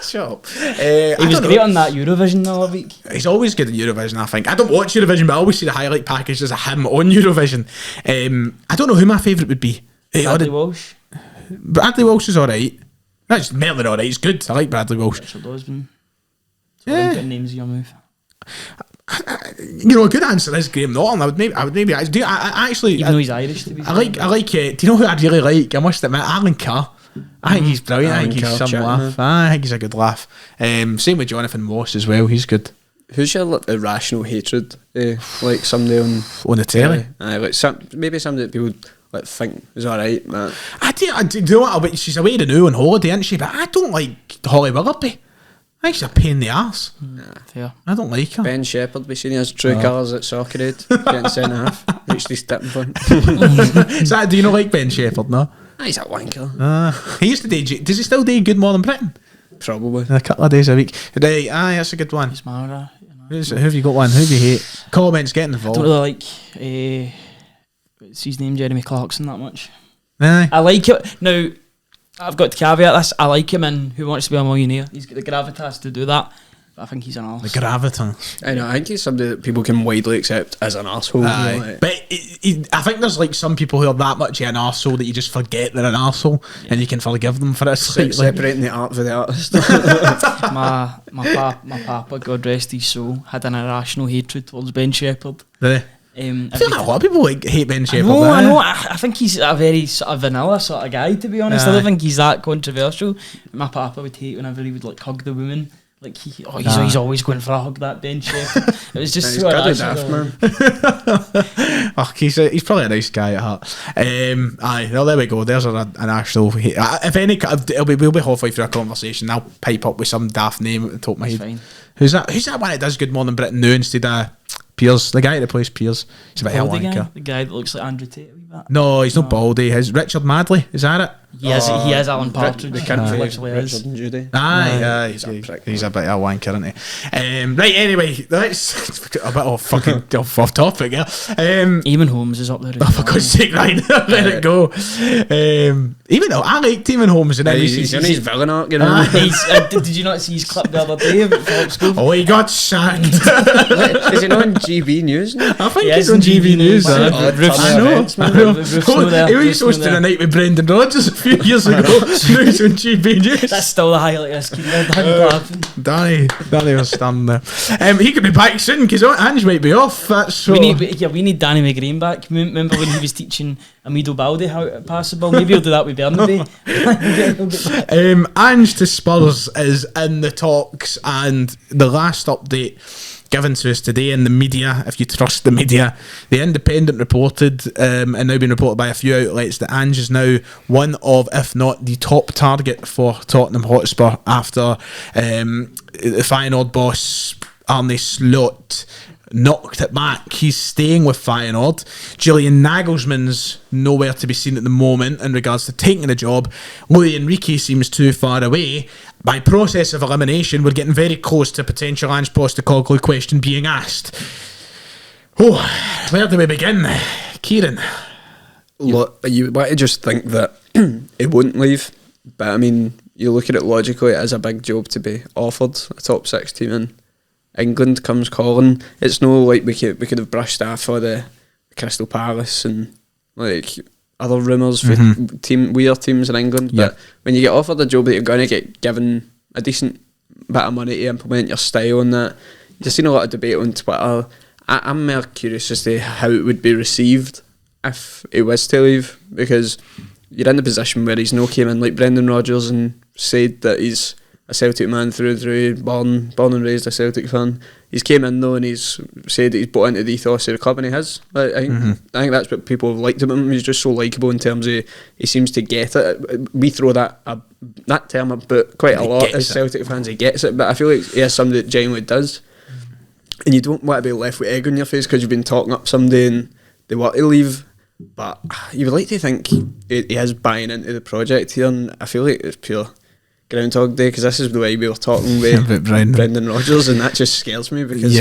Shut up. He was great on that Eurovision the other week. He's always good at Eurovision, I think. I don't watch Eurovision, but I always see the highlight packages of him on Eurovision. I don't know who my favourite would be. Bradley Walsh. Bradley Walsh is alright. That's merely alright. He's good. I like Bradley Walsh. Richard Osman. Yeah. Good names in your move. You know, a good answer is Graham Norton. I would maybe actually. Even though he's Irish, to be fair. I like. Do you know who I'd really like? I must admit, Alan Carr. I think he's brilliant. I think Alan he's Carr, some chatting, laugh. I think he's a good laugh. Same with Jonathan Moss as well. He's good Who's your irrational hatred? Like somebody on the telly. like maybe somebody that people like think is alright, man. I do you know what? She's away to new on holiday, isn't she? But I don't like Holly Willoughby. I think she's a pain in the arse. Fair. I don't like her. Ben Shepherd, we seen his true colours at Soccer Aid, getting sent off, reached his tipping point. Do you not like Ben Shepherd? No. He's a wanker. He used to do. Does he still do Good Morning Britain? Probably. A couple of days a week. That's a good one. He's Mara. Who have you got one? Who do you hate? Comments getting I involved. don't really like what's his name, Jeremy Clarkson, that much. Aye. I like it. Now, I've got to caveat this. I like him in Who Wants to Be a Millionaire. He's got the gravitas to do that. I think he's an arse. The gravitas. I know. I think he's somebody that people can widely accept as an arsehole. Aye. Like, But I think there's like some people who are that much of an arsehole that you just forget they're an arsehole and you can forgive them for it. slightly. separating the art for the artist. my papa, God rest his soul, had an irrational hatred towards Ben Shepherd. Did they? I feel like a lot of people like hate Ben Shepherd. I know. I think he's a very sort of vanilla sort of guy, to be honest. I don't think he's that controversial. My papa would hate whenever he would like hug the woman. Like he's always going for a hug, that Ben Shepherd. It was just so irrational. He's probably a nice guy at heart. Aye, well, there we go. There's a national hate. If any, we'll be halfway through a conversation. I'll pipe up with some daft name at the top of my head. Fine. Who's that one that does Good Morning Britain now instead of Piers? The guy that plays Piers. He's a bit of a wanker. The guy that looks like Andrew Tate a wee bit. No, he's not baldy. He's Richard Madley. Is that it? He has Alan Partridge. The country, literally is. Richard and Judy. Aye, he's a bit of a wanker, isn't he? Right, anyway, let's a bit off topic here. Eamon Holmes is up there. For God's sake, Ryan, let it go. Even though I like Eamon Holmes, and He's in his villain arc, you know. Did you not see his clip the other day about Philip Schofield? Oh, he got sacked. Is he not on GB News now? I think he's on GB News. I know. He was hosting a night with Brendan Rodgers a few years ago. Now he's on GB News. That's still the highlight of this. Danny was standing there. He could be back soon because Ange might be off. That's so. We need Danny McGrain back. Remember when he was teaching Amido Balde how to pass the ball? Maybe he'll do that with Bernabei. Ange to Spurs is in the talks, and the last update given to us today in the media, if you trust the media, the Independent reported, and now been reported by a few outlets, that Ange is now one of, if not the top target for Tottenham Hotspur after the Feyenoord boss Arne Slot knocked it back. He's staying with Feyenoord. Julian Nagelsmann's nowhere to be seen at the moment in regards to taking the job. Luis Enrique seems too far away. By process of elimination, we're getting very close to a potential Ange Postecoglou question being asked. Oh, where do we begin? Kieran? Look, you might just think that it wouldn't leave, but I mean, you look at it logically, it is a big job to be offered a top 6 team in England comes calling. It's no like we could have brushed off for the Crystal Palace and like other rumours for weird teams in England. But when you get offered a job that you're going to get given a decent bit of money to implement your style on that, you've seen a lot of debate on Twitter. I'm more curious as to how it would be received if he was to leave, because you're in the position where he's no came in like Brendan Rodgers and said that he's a Celtic man through and through, born and raised a Celtic fan. He's came in though and he's said that he's bought into the ethos of the club, and he has. I think that's what people have liked about him. He's just so likeable in terms of he seems to get it. We throw that term about quite a lot as Celtic fans. He gets it, but I feel like he is somebody that genuinely does. And you don't want to be left with egg on your face because you've been talking up somebody and they want to leave. But you would like to think he is buying into the project here, and I feel like it's pure Groundhog Day, because this is the way we were talking with Brendan Rodgers, and that just scares me, because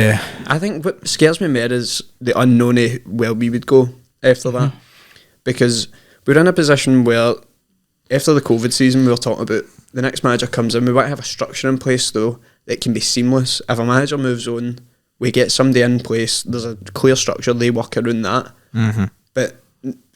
I think what scares me more is the unknown of where we would go after that, because we're in a position where after the COVID season we were talking about the next manager comes in, we want to have a structure in place though that can be seamless. If a manager moves on, we get somebody in place, there's a clear structure, they work around that. But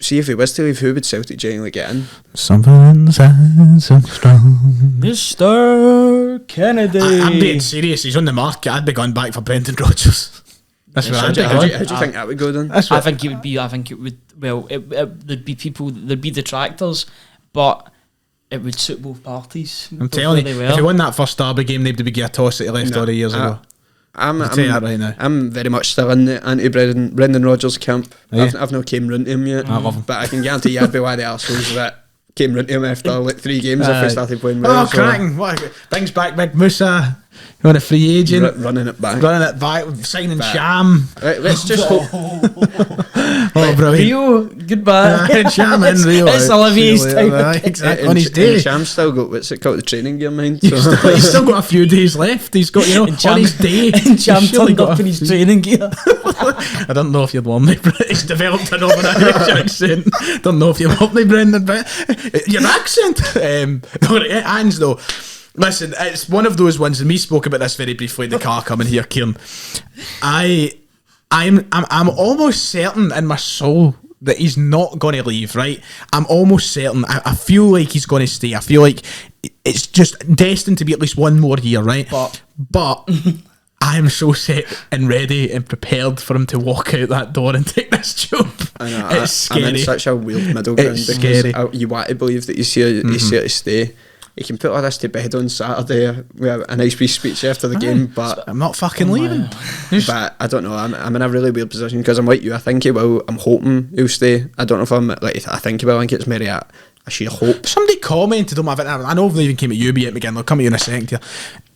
see, if he was to leave, who would Celtic genuinely get in? Something inside so strong. Mr. Kennedy. I'm being serious. He's on the market. I'd be going back for Brendan Rodgers. That's what I'd be How going. do you think that would go then? I think it would. Well, there'd be people. There'd be detractors, but it would suit both parties. I'm telling you, if he won that first Derby game, they'd be getting a toss that he left all the years ago. I'm tell you that right now. I'm very much still in the anti-Brendan Rodgers camp. I've not came round to him yet. I love him. But I can guarantee you I'd be one of the arseholes that came round to him after like 3 games if we started playing well. Cracking. Brings back Big Musa. You want a free agent? Running it back, signing Sham. Right, let's just hope. Oh, brilliant. Rio, goodbye. Sham in Rio. It's Olivier's time. Exactly. On his day. Sham's still got, what's it called, the training gear, mind. So. He's still got a few days left. He's got, on his day. And Sham turned up in his training gear. I don't know if you'd want me, but he's developed an Northern Irish accent. Don't know if you want me, Brendan, but your accent. Ange though. Listen, it's one of those ones, and we spoke about this very briefly in the car coming here, Kieran. I'm almost certain in my soul that he's not going to leave, right? I'm almost certain. I feel like he's going to stay. I feel like it's just destined to be at least one more year, right? But I am so set and ready and prepared for him to walk out that door and take this job. I know, It's scary. I'm in such a weird middle ground. It's because scary. you want to believe that he's here to stay. He can put all this to bed on Saturday with a nice wee speech after the game, but I'm not fucking leaving. but I don't know. I'm in a really weird position because I'm like you. I think he will. I'm hoping he'll stay. I don't know if I'm like I think he will. I think it's maybe a sheer hope. Somebody commented on my video. I know they even came at you yet again. They'll come at you in a second here.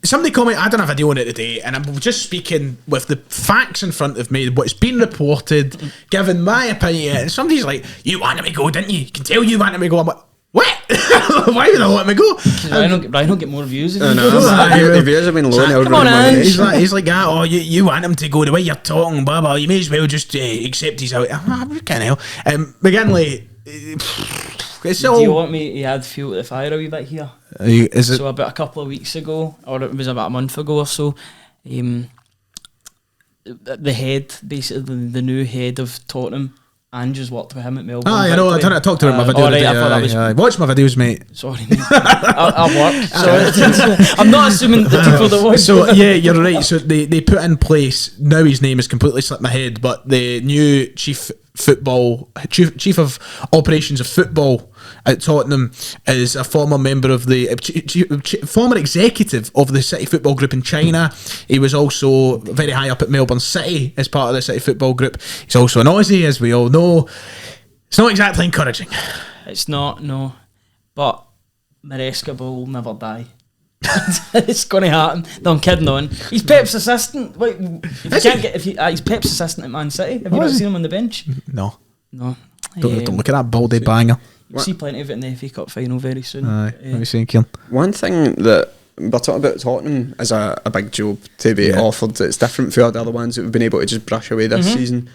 Somebody commented, I done a video on it today, and I'm just speaking with the facts in front of me, what's been reported, giving my opinion. And somebody's like, you wanted me to go, didn't you? You can tell you wanted me to go. I'm like, what? Why would I let me go? Ryan don't get more views. I know. The views have been low now. Come on, Ange. He's like, oh, you want him to go the way you're talking, blah, blah. You may as well just accept he's out. I can't help. McGinley, it's all... Do you want me to add fuel to the fire a wee bit here? Is it? So about a couple of weeks ago, or it was about a month ago or so, the head, basically the new head of Tottenham, Ange has worked with him at Melbourne. I know, I talked to him in my video. Alright, today, I thought that was... Watch my videos, mate. Sorry, mate. I work. So I'm not assuming that people that watch. So yeah, you're right. So they put in place, now his name has completely slipped my head, but the new chief of operations of football at Tottenham is a former member of the former executive of the City Football Group in China. He was also very high up at Melbourne City as part of the City Football Group. He's also an Aussie, as we all know. It's not exactly encouraging. It's not, no. But Maresca will never die. It's going to happen. No, I'm kidding on. He's Pep's assistant. Wait, he's Pep's assistant at Man City. Have you not seen him on the bench? No. No. Don't look at that baldy banger. You'll see plenty of it in the FA Cup final very soon. Aye, what are you saying, Kieran? One thing that we're talking about Tottenham is a big job to be offered. It's different for all the other ones that we've been able to just brush away this season.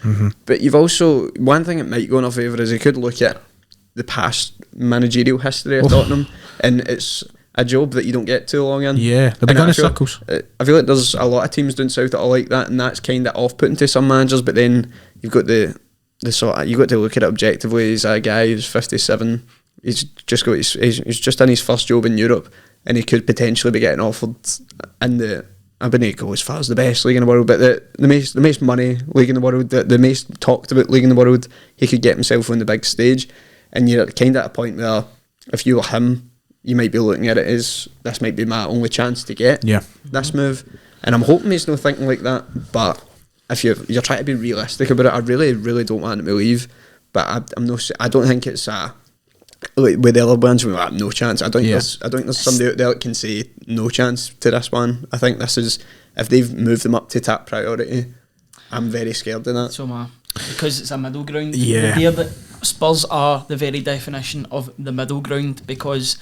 But you've also, one thing that might go in our favour is you could look at the past managerial history of Tottenham, and it's a job that you don't get too long in. Yeah, they'll be going in circles. I feel like there's a lot of teams down south that are like that, and that's kind of off-putting to some managers. But then you've got the sort of, you got to look at it objectively. He's a guy who's 57. He's just in his first job in Europe, and he could potentially be getting offered in the, I wouldn't go as far as the best league in the world, but the most money league in the world, the most talked about league in the world. He could get himself on the big stage, and you're kind of at a point where if you were him, you might be looking at it as, this might be my only chance to get this move. And I'm hoping he's not thinking like that, but if you're trying to be realistic about it, I really, really don't want him to leave. But I don't think it's like with the other ones we have no chance. I don't think there's somebody out there that can say no chance to this one. I think this is, if they've moved them up to top priority, I'm very scared of that. So am I. Because it's a middle ground. Yeah. That Spurs are the very definition of the middle ground, because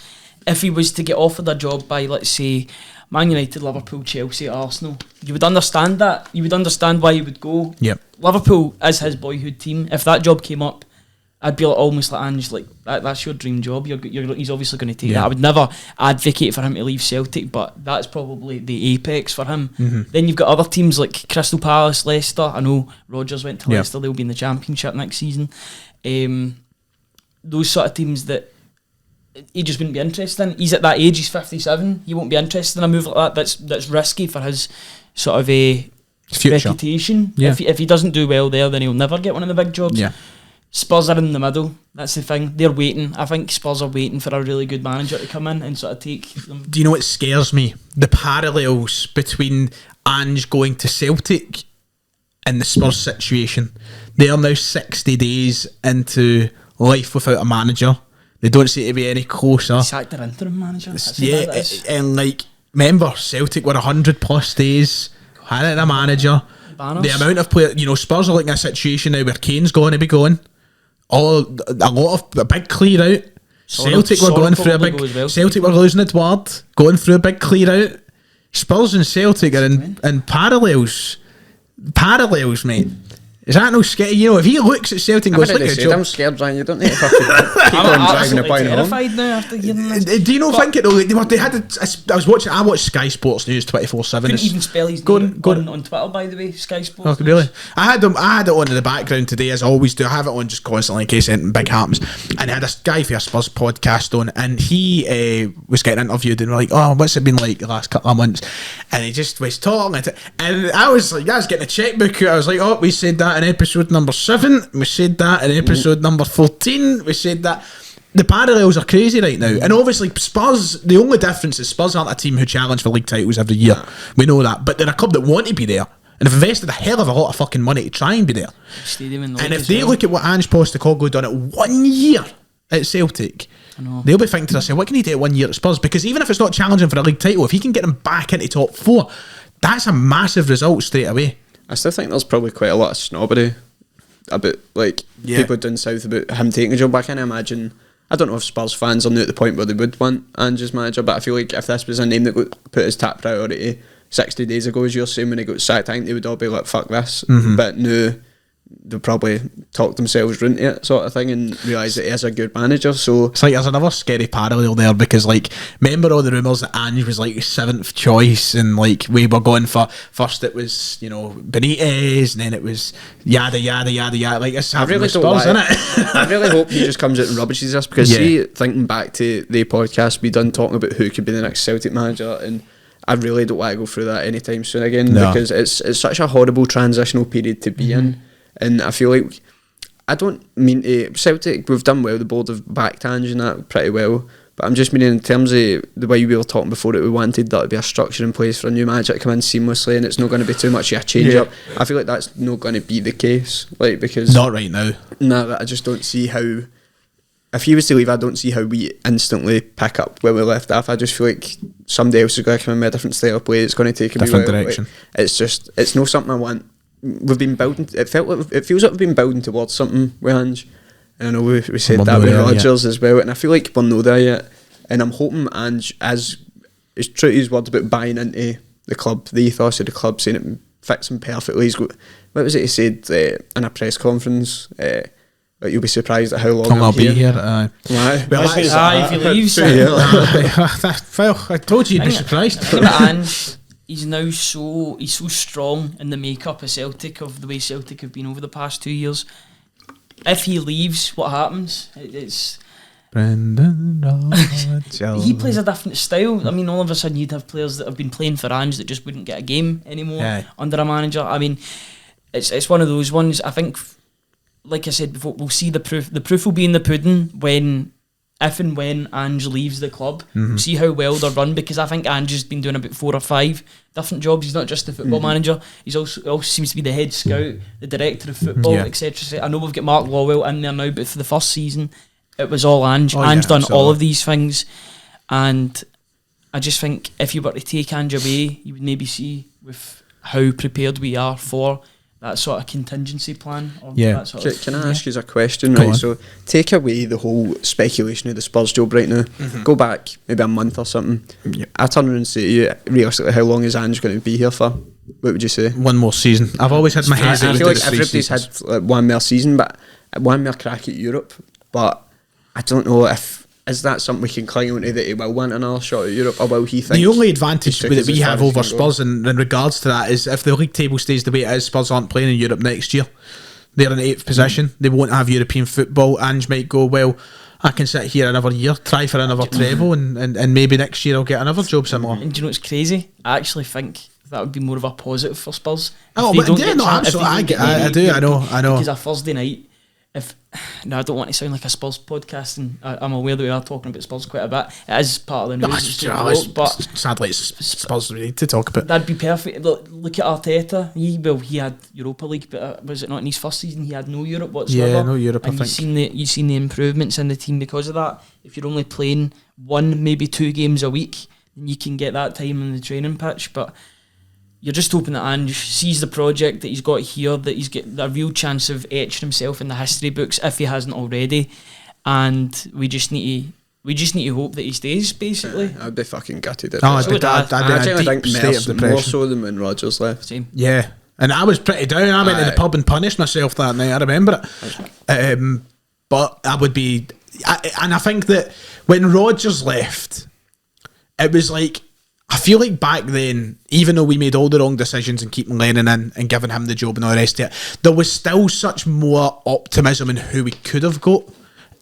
if he was to get offered a job by, let's say, Man United, Liverpool, Chelsea, Arsenal, you would understand that. You would understand why he would go. Yep. Liverpool is his boyhood team. If that job came up, I'd be almost like Ange, like that's your dream job. He's obviously going to take that. I would never advocate for him to leave Celtic, but that's probably the apex for him. Then you've got other teams like Crystal Palace, Leicester. I know Rodgers went to Leicester. They'll be in the Championship next season. Those sort of teams that he just wouldn't be interested in. He's at that age. He's 57. He won't be interested in a move like that. That's risky for his sort of a reputation. If he doesn't do well there, then he'll never get one of the big jobs. Spurs are in the middle. That's the thing. They're waiting. I think Spurs are waiting for a really good manager to come in and sort of take them. Do you know what scares me? The parallels between Ange going to Celtic and the Spurs situation. They are now 60 days into life without a manager. They don't seem to be any closer. He sacked their interim manager. And like, remember, Celtic were 100 plus days, hadn't a manager. Banners. The amount of players, Spurs are like in a situation now where Kane's going to be going. A big clear out. Celtic were going through a big. Celtic were losing Edward, going through a big clear out. Spurs and Celtic are in parallels. Parallels, mate. Is that no scary? You know, if he looks at Celtic and goes, look at I'm scared, Brian. You don't need to fucking keep on dragging the point home. terrified now after hearing this. Do you not think it though? They had. I watched Sky Sports News 24/7. Couldn't even spell his name on Twitter, by the way. Sky Sports. Oh, really? I had it on in the background today, as I always do. I have it on just constantly in case anything big happens. And I had a guy for a Spurs podcast on, and he was getting interviewed, and we're like, "Oh, what's it been like the last couple of months?" And he just was talking, and I was like, "I was getting a checkbook out." I was like, "Oh, we said that in episode number 7. We said that in episode number 14. We said that." The parallels are crazy right now, and obviously Spurs. The only difference is Spurs aren't a team who challenge for league titles every year. We know that, but they're a club that want to be there and have invested a hell of a lot of fucking money to try and be there. Stadium in the And league if as they well. look at what Ange Postecoglou done at 1 year at Celtic, they'll be thinking to themselves, "What can he do at 1 year at Spurs?" Because even if it's not challenging for a league title, if he can get them back into top 4, that's a massive result straight away. I still think there's probably quite a lot of snobbery about people down south about him taking a job back. I imagine. I don't know if Spurs fans are now at the point where they would want Ange as manager, but I feel like if this was a name that got put as top priority 60 days ago, as you're saying, when he got sacked, I think they would all be like, fuck this. But no, they'll probably talk themselves into it, sort of thing, and realise that he is a good manager. So it's like there's another scary parallel there, because like, remember all the rumours that Ange was like 7th choice, and like we were going for first it was, you know, Benitez, and then it was yada yada yada yada. Like, it's having with Spurs, isn't it? I really hope he just comes out and rubbishes this, because see, thinking back to the podcast we done talking about who could be the next Celtic manager, and I really don't want to go through that anytime soon again, because it's such a horrible transitional period to be in. And I feel like, I don't mean to, Celtic, we've done well, the board have backed Ange and that pretty well, but I'm just meaning in terms of the way we were talking before, that we wanted there to be a structure in place for a new manager to come in seamlessly, and it's not going to be too much of a change up. I feel like that's not going to be the case, like, because not right now. No, I just don't see how, if he was to leave, I don't see how we instantly pick up where we left off. I just feel like somebody else is going to come in with a different style of play. It's going to take a different wee while. direction. Like, it's not something I want. We've been building. It feels like we've been building towards something with Ange. And I know we said that with Rodgers as well, and I feel like we're not there yet. And I'm hoping Ange, as is true to his words about buying into the club, the ethos of the club, saying it fits him perfectly. He's got, what was it he said in a press conference? That you'll be surprised at how long I'll be here. Well, if he leaves. Well, I told you you'd be surprised. I think that Ange, he's so strong in the makeup of Celtic, of the way Celtic have been over the past 2 years. If he leaves, what happens? It's Brendan Rodgers. he plays a different style. I mean, all of a sudden you'd have players that have been playing for Ange that just wouldn't get a game anymore under a manager. I mean, it's one of those ones. I think, like I said before, we'll see the proof. The proof will be in the pudding if and when Ange leaves the club. We'll see how well they're run, because I think Ange has been doing about 4 or 5 different jobs. He's not just the football manager. He's also seems to be the head scout, the director of football, etc. I know we've got Mark Lawwell in there now, but for the first season, it was all Ange. Ange done all of these things, and I just think if you were to take Ange away, you would maybe see with how prepared we are for that sort of contingency plan. Or that sort of, can I ask you a question? Right, so take away the whole speculation of the Spurs job right now. Go back maybe a month or something. I turn around and say to you, realistically, how long is Ange going to be here for? What would you say? One more season. I've always had my head. I feel like everybody's had one more season, but one more crack at Europe. But I don't know if is that something we can cling on to, that he will want another shot at Europe, or will he think... The only advantage that we have over Spurs go? in regards to that is if the league table stays the way it is, Spurs aren't playing in Europe next year. They're in 8th position. They won't have European football. Ange might go, well, I can sit here another year, try for another treble, and maybe next year I'll get another job similar. And do you know what's crazy? I actually think that would be more of a positive for Spurs. Oh, but yeah, no, absolutely. I do, I know. Because a Thursday night, I don't want to sound like a Spurs podcast, and I'm aware that we are talking about Spurs quite a bit. It is part of the news, but sadly it's Spurs we need to talk about. That'd be perfect. Look at Arteta. He had Europa League, but was it not in his first season? He had no Europe whatsoever. Yeah, no Europe. And I think you've seen the improvements in the team because of that. If you're only playing 1, maybe 2 games a week, then you can get that time in the training pitch. But you're just hoping that Ange sees the project that he's got here, that he's got a real chance of etching himself in the history books if he hasn't already, and we just need to hope that he stays. Basically, I'd be fucking gutted. I'd be in a deep think state of depression. more so than when Rodgers left. Same. Yeah, And I was pretty down. I went to the pub and punished myself that night. I remember it. But I would be... and I think that when Rodgers left, it was like... I feel like back then, even though we made all the wrong decisions and keeping Lennon in and giving him the job and all the rest of it, there was still such more optimism in who we could have got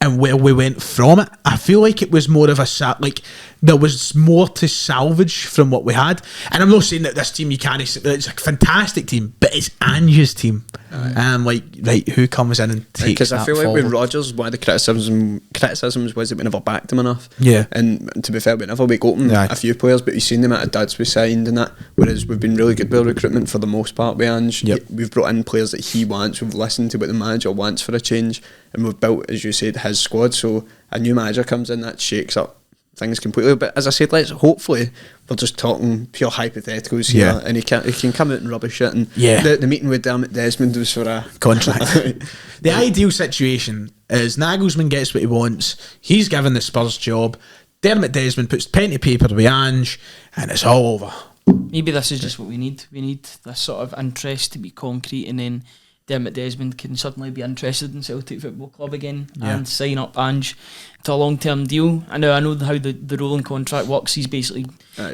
and where we went from it. I feel like it was more of a like there was more to salvage from what we had. And I'm not saying that this team, you can't, it's a fantastic team, but it's Ange's team. And I'm like, right, who comes in and takes because that I feel forward? like with Rodgers, one of the criticisms was that we never backed him enough. Yeah. And to be fair, we never got him Aye. a few players, but you've seen the amount of duds we signed and that. Whereas we've been really good with recruitment for the most part with Ange. Yep. We've brought in players that he wants. We've listened to what the manager wants for a change, and we've built, as you said, his squad. So a new manager comes in, that shakes up things completely. But as I said, hopefully we're just talking pure hypotheticals here, Yeah. and he can come out and rubbish it. And Yeah. the meeting with Dermot Desmond was for a contract. The ideal situation is Nagelsmann gets what he wants. He's given the Spurs job. Dermot Desmond puts pen to paper with Ange, and it's all over. Maybe this is just what we need. We need this sort of interest to be concrete, and then Dermot Desmond can suddenly be interested in Celtic Football Club again and sign up Ange to a long-term deal. I know how the rolling contract works. He's basically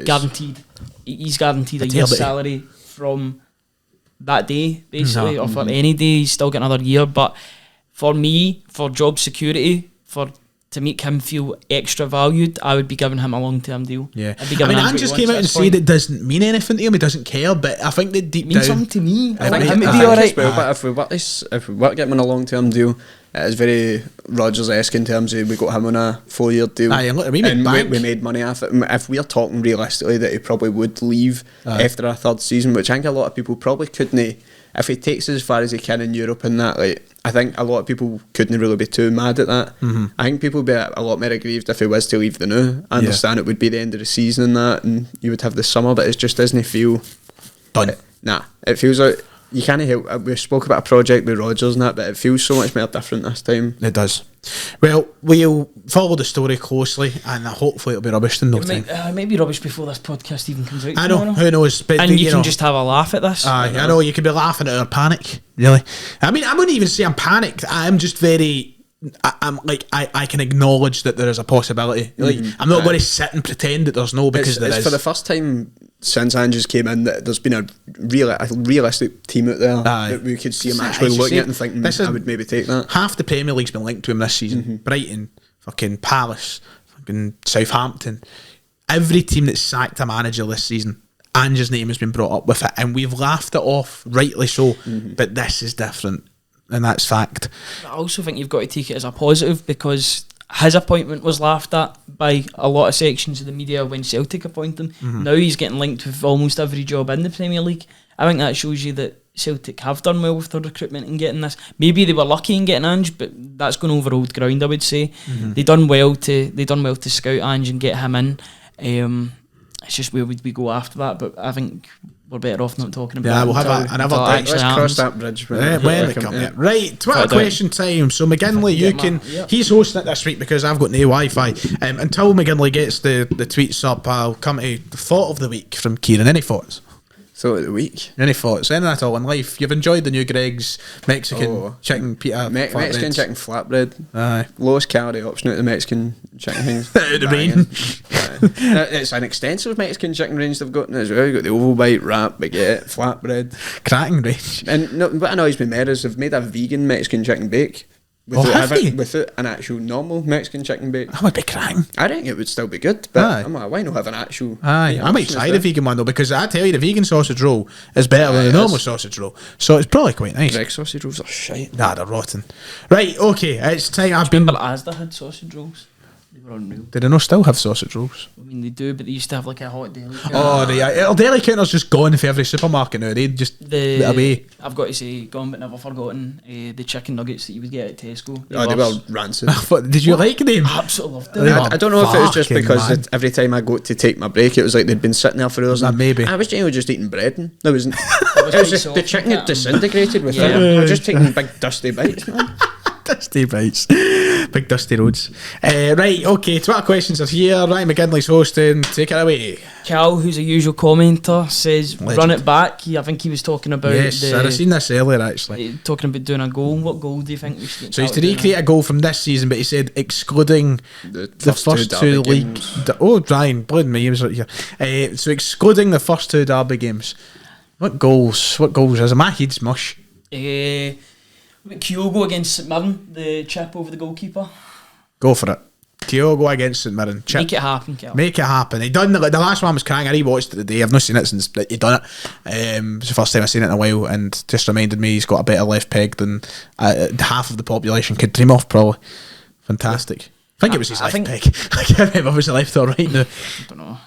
guaranteed. He's guaranteed a year's salary from that day, basically, or for any day. He's still got another year. But for me, for job security, to make him feel extra valued, I would be giving him a long-term deal. Yeah, I'd be giving him Ange just came out and said it doesn't mean anything to him. He doesn't care, but I think that deep means down, something to me. I think I him to think be alright. well, but if we were to get him on a long term deal, it's very Rodgers-esque in terms of we got him on a 4-year deal. Aye, and look, we made bank. we made money off it. If we're talking realistically that he probably would leave after a third season, which I think a lot of people probably couldn't. If he takes us as far as he can in Europe and that, like, I think a lot of people couldn't really be too mad at that. I think people would be a lot more aggrieved if he was to leave the now. I understand it would be the end of the season and that, and you would have the summer, but it just doesn't feel done. It feels like you can't help. We spoke about a project with Rodgers and that, but it feels so much more different this time. It does. Well, we'll follow the story closely, and hopefully it'll be rubbish in no time. It might be rubbish before this podcast even comes out. I know, tomorrow. who knows? But And you can just have a laugh at this. Aye, I know, you could be laughing at our panic, really. I mean, I wouldn't even say I'm panicked. I'm just very... I'm like, I can acknowledge that there is a possibility. Like, I'm not going to sit and pretend that there's no, because there it's is. for the first time since Andrews came in that there's been a realistic team out there that we could see him actually looking at and thinking, I would maybe take that. Half the Premier League's been linked to him this season. Brighton, fucking Palace, fucking Southampton. Every team that's sacked a manager this season, Ange's name has been brought up with it, and we've laughed it off, rightly so. But this is different, and that's fact. I also think you've got to take it as a positive, because his appointment was laughed at by a lot of sections of the media when Celtic appointed him. Now he's getting linked with almost every job in the Premier League. I think that shows you that Celtic have done well with their recruitment and getting this. Maybe they were lucky in getting Ange, but that's going over old ground, I would say. They done well to scout Ange and get him in. It's just where would we go after that, but I think we're better off not talking about it. Yeah, we'll have another until it day. actually Let's cross happens. that bridge when we come. Right, Twitter question time. So McGinley, you can. He's hosting it this week because I've got no Wi-Fi. Until McGinley gets the tweets up, I'll come to the thought of the week from Kieran. Any thoughts? Thought of the week. Any thoughts? Anything at all in life? You've enjoyed the new Greg's Mexican chicken pita Mexican flatbreads? chicken flatbread. Aye. Lowest calorie option out of the Mexican chicken things. Out of the range. It's an extensive Mexican chicken range they've got now as well. You've got the oval bite, wrap, baguette, flatbread. Cracking range. And no, what annoys me more is they've made a vegan Mexican chicken bake without an actual normal Mexican chicken bake. That would be cracking. I think it would still be good, but Aye. I'm like, why not have an actual... Aye, I might try the vegan one though, because I tell you, the vegan sausage roll is better than the it normal is. sausage roll. So it's probably quite nice. Greg sausage rolls are shite. Nah, they're rotten. Right, okay, it's time. I've been. Remember Asda had sausage rolls? They were unreal. Did they not still have sausage rolls? I mean, they do, but they used to have like a hot deli. Oh, the deli counter's just gone for every supermarket now. They just put it away. I've got to say, gone but never forgotten, the chicken nuggets that you would get at Tesco. They were rancid. Did you like them? Absolutely loved They them. were I don't know if it was just fucking because mad. every time I got to take my break, it was like they'd been sitting there for hours. And Maybe. I was generally just eating bread. And there wasn't. It It was just the chicken had disintegrated with it. I was just taking big dusty bites, man. Dusty bites. Big dusty roads. Right, okay, Twitter questions are here. Ryan McGinley's hosting. Take it away. Cal, who's a usual commenter, says Legend. run it back. I think he was talking about Yes, I've seen this earlier actually. talking about doing a goal. What goal do you think we should get? So he's to Cal doing? recreate a goal from this season, but he said excluding The the first two Derby league. games. Oh, Ryan, blood me, he was right here. So excluding the first two Derby games. What goals? What goals is it? My head's mush. Kyogo against St Mirren, the chip over the goalkeeper. Go for it. Kyogo against St Mirren. Chip. Make it happen, Cal. Make it happen. He done the last one was crying. I rewatched it today. I've not seen it since he done it. It's the first time I've seen it in a while, and just reminded me he's got a better left peg than half of the population could dream of. Probably fantastic. I think it was his I left think- peg. I can't remember if it was the left or right now. I don't know.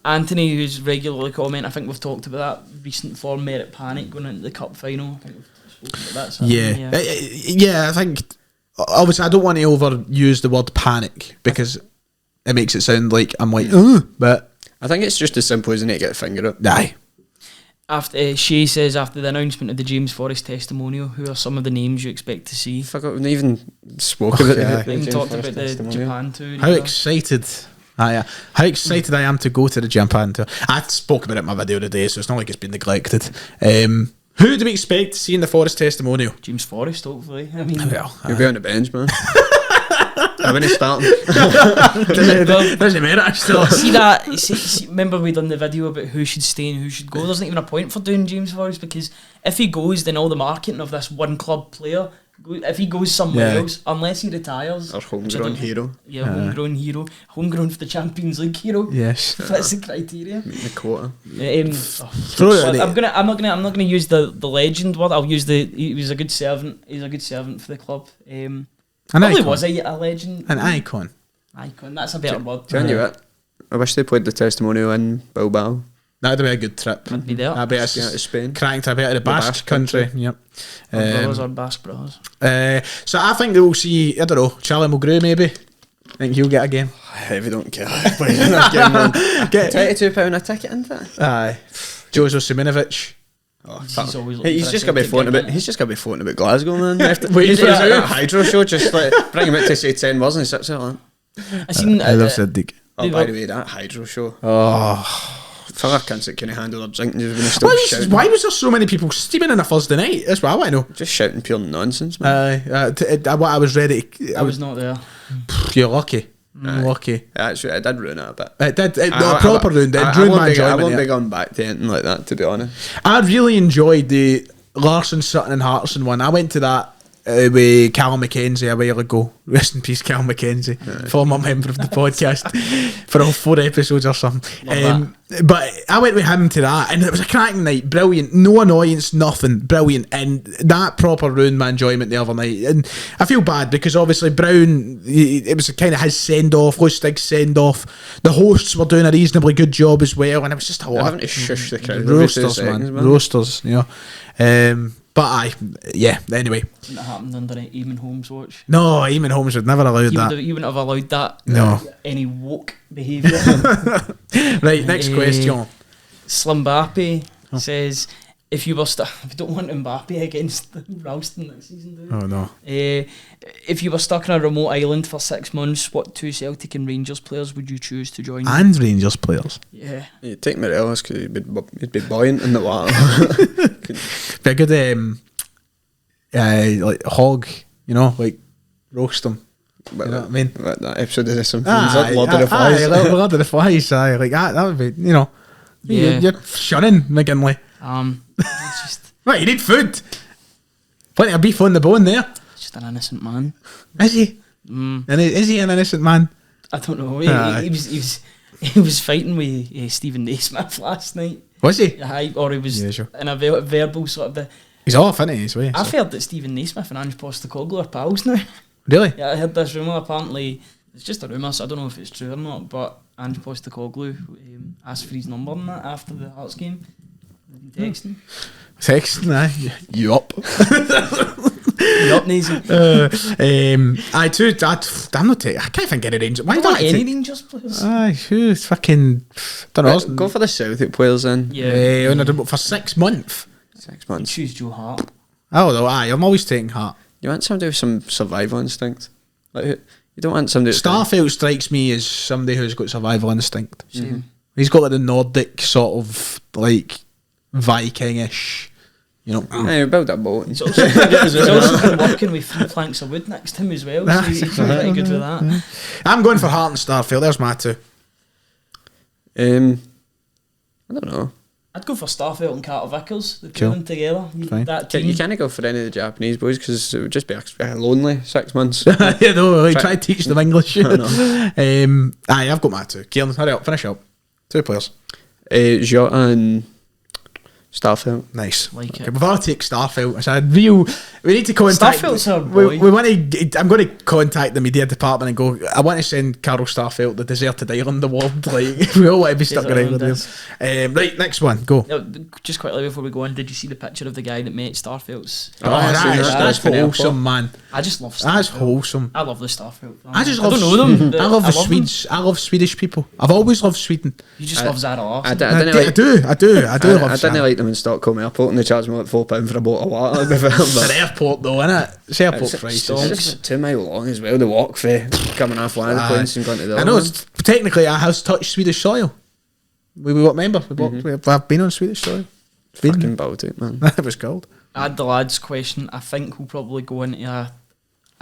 Anthony, who's regularly commenting, I think we've talked about that recent form merit panic going into the cup final. I think we've spoken about that. So Yeah, I think obviously I don't want to overuse the word panic because it makes it sound like I'm like, but I think it's just as simple as you need to get a finger up. aye. After Shay says after the announcement of the James Forrest testimonial, who are some of the names you expect to see? Fuck, we've not even spoke about yeah. the We even James talked Forrest about the testimonial. Japan tour. How either. excited how excited I am to go to the Japan tour. I spoke about it in my video today, so it's not like it's been neglected. Who do we expect to see in the Forest testimonial? James Forrest, hopefully. I mean, Well, He'll be on the bench, man. I wouldn't start him. doesn't matter actually. see that? See, remember we done the video about who should stay and who should go. There's not even a point for doing James Forrest because if he goes, then all the marketing of this one club player. If he goes somewhere Yeah. else, unless he retires, Our which I homegrown don't- hero. Yeah, homegrown hero, homegrown for the Champions League hero. Yes. That's the criteria. The quota. Throw it in it. I'm not gonna use the legend word. I'll use he was a good servant. He's a good servant for the club. An Probably icon. was a legend. An icon. Icon. That's a better word. Tell you what, I wish they played the testimonial in Bilbao. That'd be a good trip. I'd be there. I bet Just get out of it's Spain. cracking to a bit of the Basque, Basque country. country. Yep. Our brothers are Basque brothers. So I think we'll see, I don't know, Charlie Mulgrew maybe. I think he'll get a game. If you don't care. Get £22 a ticket, isn't it? Aye. Jozo Siminovic. Oh, He's fuck. always looking He's for just a gonna be Celtic floating gig, about. innit? He's just gonna be floating about Glasgow, man. Waiting for his a out. hydro show. Just like bring him out to say 10 words and he sits there like. I seen. I love Sadiq. Oh, They by were- the way, that hydro show. Oh. Fella cunts that couldn't handle their drink and just been still shouting. Why was there so many people steaming on a Thursday night? That's what I want to know. Just shouting pure nonsense, man. What I was ready to, I was not there. you're lucky. Lucky. Actually, it did ruin it a bit. It did. It proper ruined it. It I ruined won't my be- I enjoyment. won't be Yeah. going back to anything like that, to be honest. I really enjoyed the Larson, Sutton and Hartson one. I went to that with Callum McKenzie a while ago. Rest in peace, Callum McKenzie, former member of the podcast for all 4 episodes or something. But I went with him to that, and it was a cracking night. Brilliant, no annoyance, nothing. Brilliant, and that proper ruined my enjoyment the other night. And I feel bad because obviously Brown, it was kind of his send off, Lustig's send off. The hosts were doing a reasonably good job as well, and it was just a They're lot having to of shush the crowd every 2 roasters, seconds, man. Roasters, you know. But anyway. Wouldn't have happened under Eamon Holmes' watch. No, Eamon Holmes would never allow that. You wouldn't have allowed that. No. Any woke behaviour. Right, next question. Slim Mbappe says, if you don't want Mbappe against Ralston next season, do you? Oh no. If you were stuck on a remote island for 6 months, what 2 Celtic and Rangers players would you choose to join you? And Rangers players. Yeah. You take Morelos because he'd be buoyant in the water. Be a good like hog, you know, like roast them. But You know what I mean? that episode of The Simpsons, Aye, Lord of the Flies. Lord of the Flies, aye. Like that would be, you know. Yeah. You're shunning McGinley. It's just Right, you need food. Plenty of beef on the bone there. an innocent man. Is he? Mm. And is he an innocent man? I don't know. Aye. He was fighting with Stephen Naismith last night. Was he? Or he was Yeah, sure. in a verbal sort of. He's off, isn't he? His way. I've so. heard that Stephen Naismith and Ange Postecoglou are pals now. Really? Yeah, I heard this rumour. Apparently, it's just a rumour, so I don't know if it's true or not. But Ange Postecoglou asked for his number and that after the Hearts game. Texting. Texting, aye. You up? You up, Naisy? I'm not taking. I can't think of any Rangers. Why I don't want I any take? Rangers players. Aye, who's fucking. Don't know. Go for the Celtic players then. Yeah. For 6 months. 6 months. Choose Joe Hart. Oh no, aye, I'm always taking Hart. You want somebody with some survival instinct? Like, you don't want somebody. Starfield strikes me as somebody who's got survival instinct. Same. He's got like the Nordic sort of like Viking-ish, you know. Hey, build that boat. He's also been working with 3 planks of wood next to him as well, so he's pretty good with that. I'm going for Heart and Starfield. There's my two. I don't know. I'd go for Starfield and Carter Vickers. The two Cool. of them together. Fine. That team. You can't go for any of the Japanese boys because it would just be lonely 6 months. You know, like, try to teach them English. I I've got my two. Kieran, hurry up, finish up. 2 players. Jota and Starfield. Nice. Like okay, it. we've got to take Starfield. It's a real. We need to contact. Starfield's our boy. We want to. I'm going to contact the media department and go. I want to send Carol Starfield the deserted island award. Like we all want to be stuck Desert around island with them. Right, next one. Go. No, just quickly before we go on, did you see the picture of the guy that met Starfield's? Oh, that's been wholesome, man. I just love Starfield. That's wholesome. I love the Starfield. I just I love. don't know them. but I love the them. Swedes. I love Swedish people. I've always loved Sweden. You just love Zara Larsson. I I didn't do. like. I do love. I didn't Sam. like them in Stockholm Airport, and they charged me like £4 for a bottle of water. It's an airport though, isn't it? It's airport It's prices. just 2 mile long as well. The walk for coming off one of the planes and going to the I other know. one. It's, technically, I have touched Swedish soil. We got member. I've been on Swedish soil. Fucking Baltic, man. It was cold. I had the lads question. I think we'll probably go into a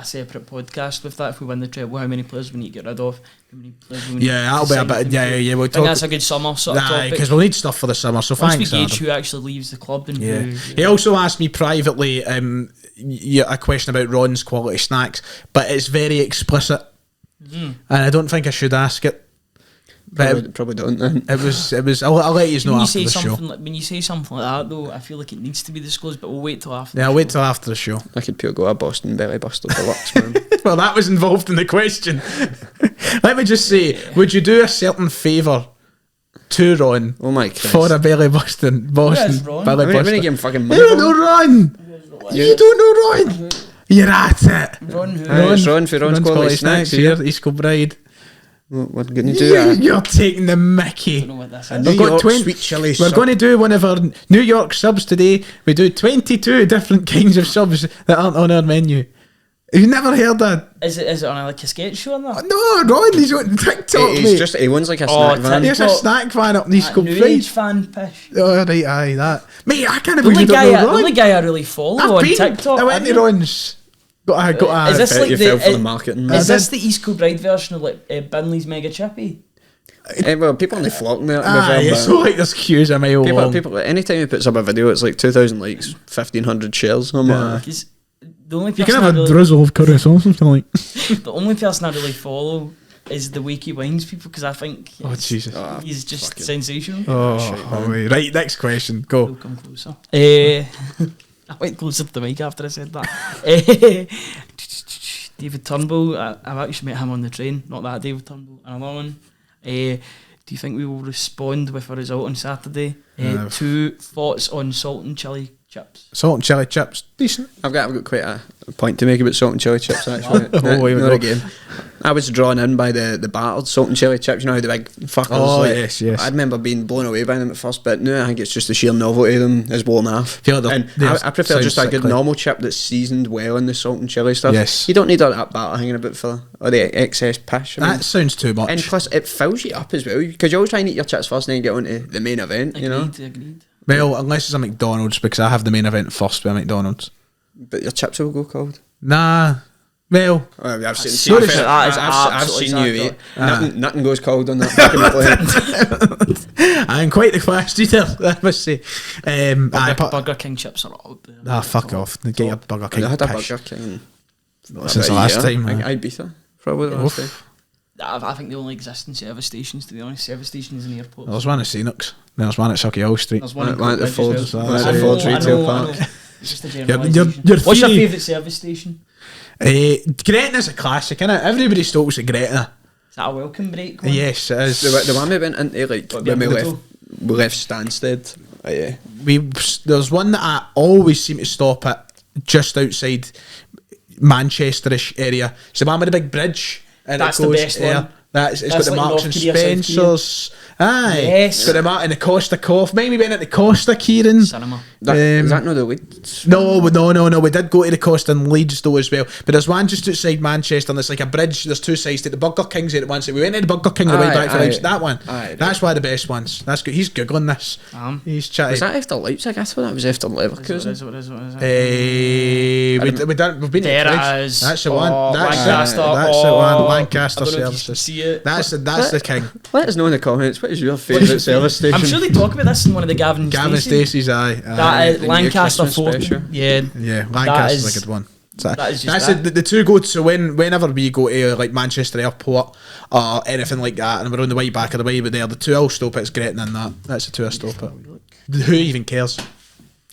separate podcast with that if we win the treble. How many players we need to get rid of? How many players we need Yeah, to that'll be a sign bit. to Yeah, improve. yeah. We'll I think talk. that's a good summer sort of topic. Because we'll need stuff for the summer. So Once thanks, we gauge Adam. who actually leaves the club and Yeah. who... He also asked me privately a question about Ron's quality snacks, but it's very explicit, and I don't think I should ask it. But Probably don't then. it was. I'll let you know When you after say the show. something like, when you say something like that though, I feel like it needs to be disclosed, but we'll wait till after. Yeah, the I'll wait show. till after the show. I could pure go a Boston belly buster deluxe, man. Well, that was involved in the question. Let me just say, would you do a certain favour to Ron Oh my Christ. for a belly busting Boston Ron? belly When you buster? give him fucking money You for don't it? know Ron. You don't know Ron. You're at it. Ron, who? Aye, it's Ron for Ron's quality snacks here. here. East Kilbride. We're going to do that. You're taking the mickey. I don't know what this A is. New We've got York 20 sweet chili We're sub. going to do one of our New York subs today. We do 22 different kinds of subs that aren't on our menu. You've never heard that? Is it on like a sketch show or that? No, Ron, he's on TikTok, He's mate. just, he wants like a Oh, snack van. There's a snack van up in East That New Kilbride. Age fan pish. Oh, right, aye, that. Mate, I can't The believe only you don't guy, know the Ron. only guy I really follow I've on been. TikTok. I went to Ron's. Got a Is this Bet like you fell for the the? marketing. Is I this the East Kilbride version of like Binley's Mega Chippy? Well, people only flock me. it's so like there's queues a mile long. People, anytime he puts up a video, it's like 2,000 likes, 1,500 shares. I'm like, Because the only You person can I have a really, drizzle of curry sauce or something like. the only person I really follow is the Wakey Wines people because I think Oh, Jesus. he's just fucking- sensational. Oh, wait. Right, next question. Go. We'll come closer. I went closer to the mic after I said that. David Turnbull, I've actually met him on the train. Not that David Turnbull, another one. Do you think we will respond with a result on Saturday? 2 thoughts on salt and chili chips. Salt and chili chips. Decent. I've got quite a point to make about salt and chili chips, actually. Oh, here we Not go. again. I was drawn in by the battered salt and chili chips, you know, how the big fuckers. Oh, like, yes. I remember being blown away by them at first, but now I think it's just the sheer novelty of them is worn off. Feel like And they're I prefer just a good sickly. normal chip that's seasoned well in the salt and chili stuff. Yes. You don't need all that batter hanging about for or the excess pish. I mean. That sounds too much. And plus, it fills you up as well because you always try and eat your chips first and then get on to the main event, you know. Agreed. Well, unless it's a McDonald's, because I have the main event first with a McDonald's. But your chips will go cold. Nah. Well, I've seen, Sorry, sir, that is I've absolutely seen you exact. eat. Nothing goes cold on that fucking plate. I'm quite the class eater, I must say. Burger King chips are up there. Fuck off. Get your Burger King I had a pish. Burger King Since the last time. I beat her. Probably the last time. I think they only exist in service stations, to be honest. Service stations in airports. There's one at Scenics. There's one at Sucky Hall Street. There's one in One at the Coatbridge as Ford's- well. one at the I know, Ford's I retail know, I park. know. It's just a Your generalisation. your What's your theory- favourite service station? Gretna's a classic, innit? Everybody talks at Gretna. Is that a welcome break one? Yes, it is. The one we went into, like, What, when we Bienvenuto? left Stansted. Yeah. There's one that I always seem to stop at just outside Manchesterish area. It's the one with the big bridge. And That's it the goes best one. It's got That's the like Marks North and Korea, South Korea. Spencers. Aye. Yes. It's got the Martin, the Costa Cough. Maybe went at the Costa, Kieran. Cinema. Is that not the Leeds? No. We did go to the Costa and Leeds though as well. But there's one just outside Manchester and it's like a bridge. There's two sides to it. The Burger King's there at one side. We went to the Burger King on the way back from Leipzig. That one. That's one of the best ones. That's good. He's googling this. He's chatting. Was that after Leipzig? I thought that was after Leverkusen. What is We've been There to it is. That's the one. Oh, That's Lancaster. That's the one. Lancaster I don't know if you services. can see it. That's the king. Let us know in the comments. What is your favourite service station? I'm sure they talk about this in one of the Gavin Stacey's. Aye. That is the Lancaster new Christmas 4. special. Yeah. Lancaster's is- a good one. that is just That's that. the two go to. So whenever we go to like Manchester Airport or anything like that, and we're on the way back of the way, but they're the two I'll stop at. It's Gretna and that. That's the two I stop at. Who even cares? I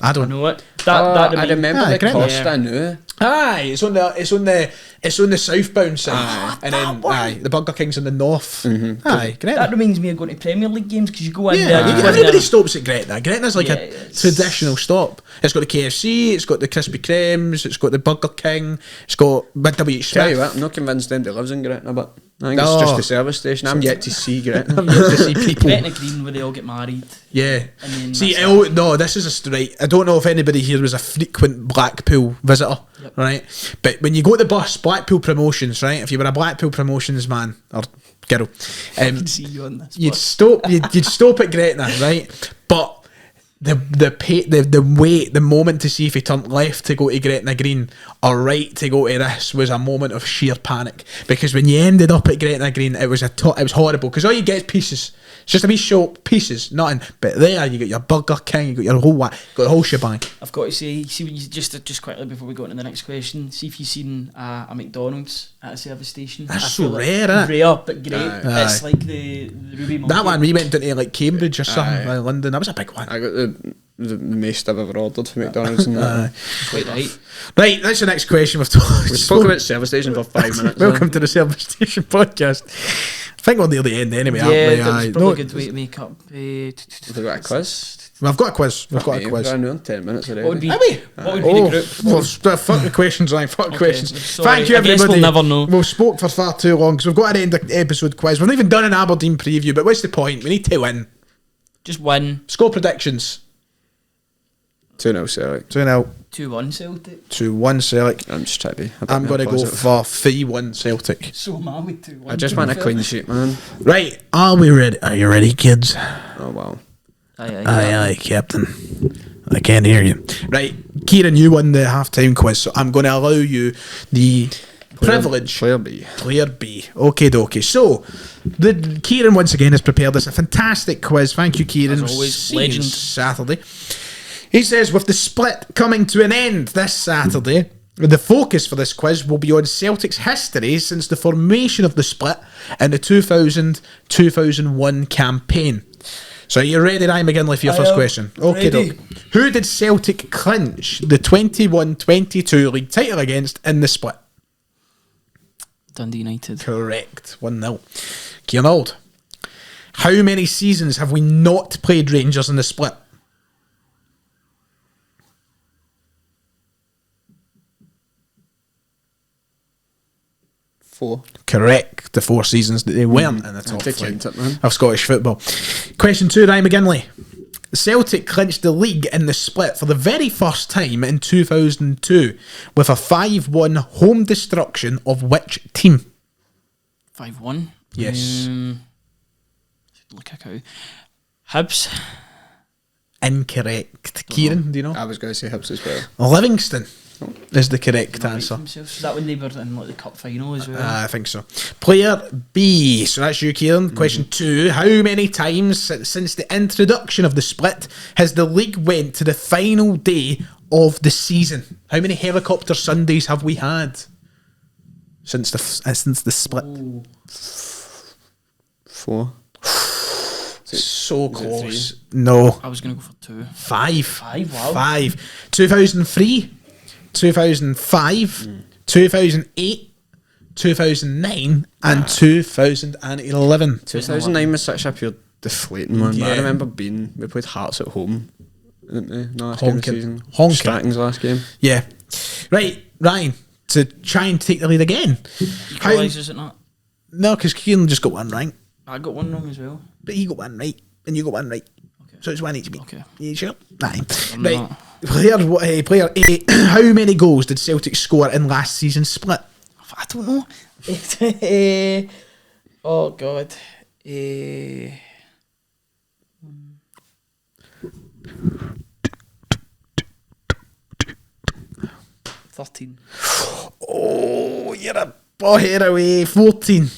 I don't know it. That I remember Aye, the great. Costa. I knew. Aye, it's on the southbound side, and then the Burger King's on the north. Aye, Gretna. That reminds me of going to Premier League games because you go in there. Yeah, you go in everybody there. stops at Gretna. Gretna's like Yeah, a it's- traditional stop. It's got the KFC, it's got the Krispy Kremes, it's got the Burger King, it's got W.H. Tell you Smith. what, I'm not convinced anybody lives in Gretna, but I think No. it's just a service station. I'm yet to see Gretna. I'm yet to see people. Gretna Green where they all get married. Yeah. And then See, that's no, this is a straight. I don't know if anybody here was a frequent Blackpool visitor, right? But when you go to the bus, Blackpool Promotions, right? If you were a Blackpool Promotions man or girl, I can see you on this. you'd stop. You'd stop at Gretna, right? But the wait, the moment to see if he turned left to go to Gretna Green or right to go to this was a moment of sheer panic, because when you ended up at Gretna Green, it was it was horrible, because all you get is pieces. It's just a wee shop, pieces, nothing. But there you got your Burger King, you got your got the whole shebang. I've got to say, see when you just quickly before we go on to the next question, see if you've seen a McDonald's at a service station. That's I so feel like rare, innit? Rare but great. Aye. It's like the Ruby Monkey. That one we went into like Cambridge or something, Aye. London. That was a big one. I got the most I've ever ordered from McDonald's. And that. Quite right. Right, that's the next question we've talked. We spoke about service station for 5 minutes. Welcome to the Service Station podcast. I think we're near the end anyway, aren't Yeah, we? that's Aye. probably No, a good way to make up. Have we got a quiz? We've got a quiz. We've got a We've quiz. got another 10 minutes already. What would be, Have we? what would be the group? Well, fuck the questions, Ryan. Fuck Okay, questions. sorry. Thank you, I guess everybody. we'll never know. We've spoke for far too long because we've got an end of episode quiz. We've not even done an Aberdeen preview, but what's the point? We need to win. Just win. Score predictions. 2-0 Celtic. 2-0. 2-1 Celtic. 2-1 Celtic. I'm just trying to be a bit I'm more going to go positive. for 3-1 Celtic. So am I with 2-1. I just want a clean sheet, man. Right, are we ready? Are you ready, kids? Oh, wow. Aye, Captain. I can't hear you. Right, Kieran, you won the halftime quiz, so I'm going to allow you the privilege. Player B. Player B. Okay, dokie. So, Kieran once again has prepared us a fantastic quiz. Thank you, Kieran. As always, See you legend. Saturday. He says, with the split coming to an end this Saturday, the focus for this quiz will be on Celtic's history since the formation of the split in the 2000-2001 campaign. So are you ready, Ryan McGinley, for your first am question? Okay, ready. doke. Who did Celtic clinch the 21-22 league title against in the split? Dundee United. Correct. 1-0. Kieran, how many seasons have we not played Rangers in the split? 4. Correct. The 4 seasons that they weren't in the top Take flight it, man. of Scottish football. Question 2, Ryan McGinley. Celtic clinched the league in the split for the very first time in 2002 with a 5-1 home destruction of which team? 5-1. Yes. Look at how. Hibs. Incorrect. Kieran, do you know? I was going to say Hibs as well. Livingston is the correct answer. Themselves. So that when they were in like the cup final as well. I think so. Player B. So that's you, Kieran. Question 2. How many times since the introduction of the split has the league went to the final day of the season? How many helicopter Sundays have we had since the split? 4. So close. No. I was going to go for 2. 5. 5, wow. 5. 2003, 2005, 2008, 2009 and 2011. 2009 was such a pure deflating one. Yeah. I remember we played Hearts at home, didn't we? No, last game of the Honking. season. Honking. Stratton's last game. Yeah. Right, Ryan, to try and take the lead again. Equalise, is it not? No, because Kieran just got one right. I got one wrong as well. But he got one right, and you got one right. Okay. So it's one each. Okay. You sure? Aye. I'm Right. not. Player 8. How many goals did Celtic score in last season's split? I don't know. Oh God. 13. Oh, you're a bugger away. 14.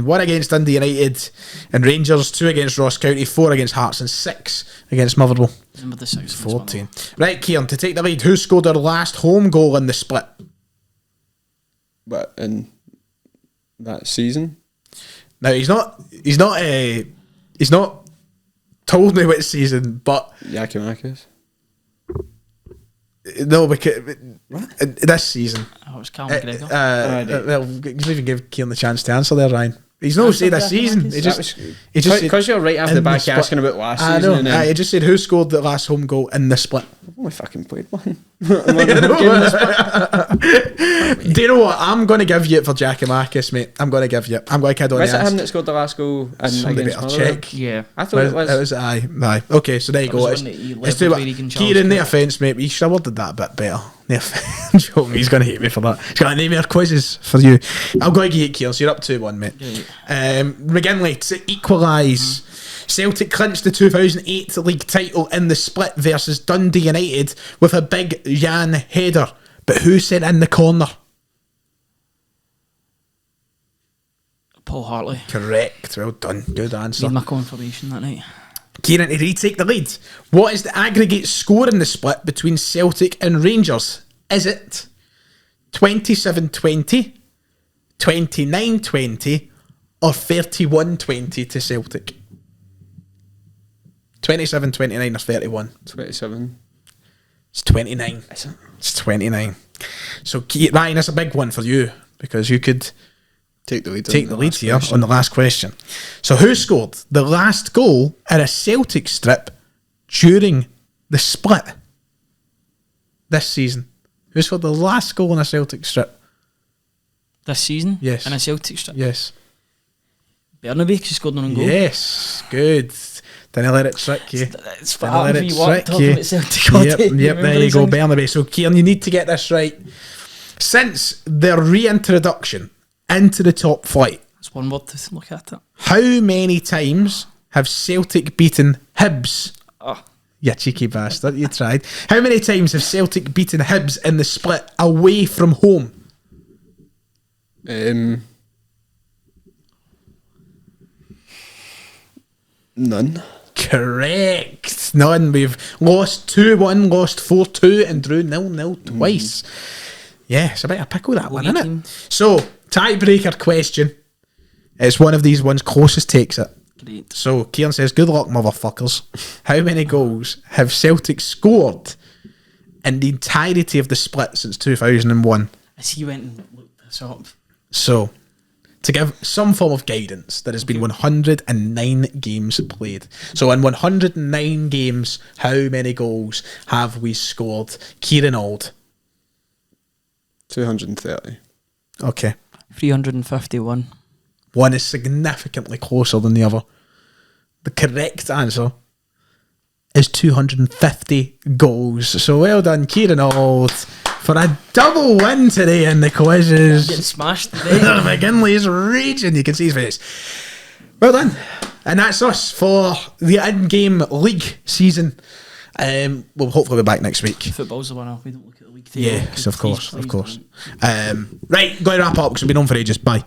1 against Dundee United and Rangers, 2 against Ross County, 4 against Hearts, and 6 against Motherwell. Remember the 6. 14. Right, Kieran, to take the lead, who scored their last home goal in the split? But in that season, Now he's not told me which season, but Yakimakis. no, because this season. Oh, it was Cal McGregor. Well, you didn't even give Kieran the chance to answer there, Ryan. He's not saying this season. He just Because you're right after the back split. asking about last I season. know. And then, He just said who scored the last home goal in the split. I've only fucking played one. Do you know what? I'm going to give you it for Giacomakis, mate. I'm going to give you it. I'm going to kid on Was the it him ass. that scored the last goal Somebody against better Motherwell? check. Yeah. I thought it was. Aye. Okay, so there you That go. was the one that he It's left too with bad. Regan Charles Kieran, no Cook. offence, mate, but you should have worded that a bit better. No offence. Joking, he's going to hate me for that. He's got to name more quizzes for you. I'm going to give you it, Kieran, so you're up 2-1, mate. McGinley to equalise. Celtic clinched the 2008 league title in the split versus Dundee United with a big Jan header. But who sent in the corner? Paul Hartley. Correct. Well done. Good answer. Made my confirmation that night. Kieran to retake the lead. What is the aggregate score in the split between Celtic and Rangers? Is it 27-20, 29-20, or 31-20 to Celtic? 27, 29 or 31? 27. It's 29. Is it? It's 29. So, Ryan, that's a big one for you because you could Take the lead. take the lead here on the last question. So, who scored the last goal in a Celtic strip during the split this season? Who scored the last goal in a Celtic strip? This season? Yes. In a Celtic strip? Yes. Bernaby, because he scored an own goal. Yes. Good. Didn't let it trick you. It's Didn't fat let if it you want trick talking you. about Celtic all Yep, day. yep, Remember there you these go, things? Bernaby. So, Kieran, you need to get this right. Since their reintroduction into the top flight, That's one word to look at it. how many times have Celtic beaten Hibs? Oh, You cheeky bastard, you tried. How many times have Celtic beaten Hibs in the split away from home? None. Correct. None. We've lost 2-1, lost 4-2, and drew 0-0 twice. Yeah, it's a bit of a pickle, that one, Hockey isn't team. it? So, tiebreaker question. It's one of these ones closest takes it. great. So, Kieran says, good luck, motherfuckers. How many goals have Celtic scored in the entirety of the split since 2001? As he went and looked this up. So, to give some form of guidance, there has been 109 games played. So, in 109 games, how many goals have we scored? Kieran Auld. 230. Okay. 351. One is significantly closer than the other. The correct answer is 250 goals. So, well done, Kieran Auld, for a double win today in the quizzes. Getting smashed today. McGinley's raging. You can see his face. Well done. And that's us for the in-game league season. We'll hopefully be back next week. Football's the winner. We don't look at the league table. Yes, of course, Please of course. don't. Right, going to wrap up because we've been on for ages. Bye.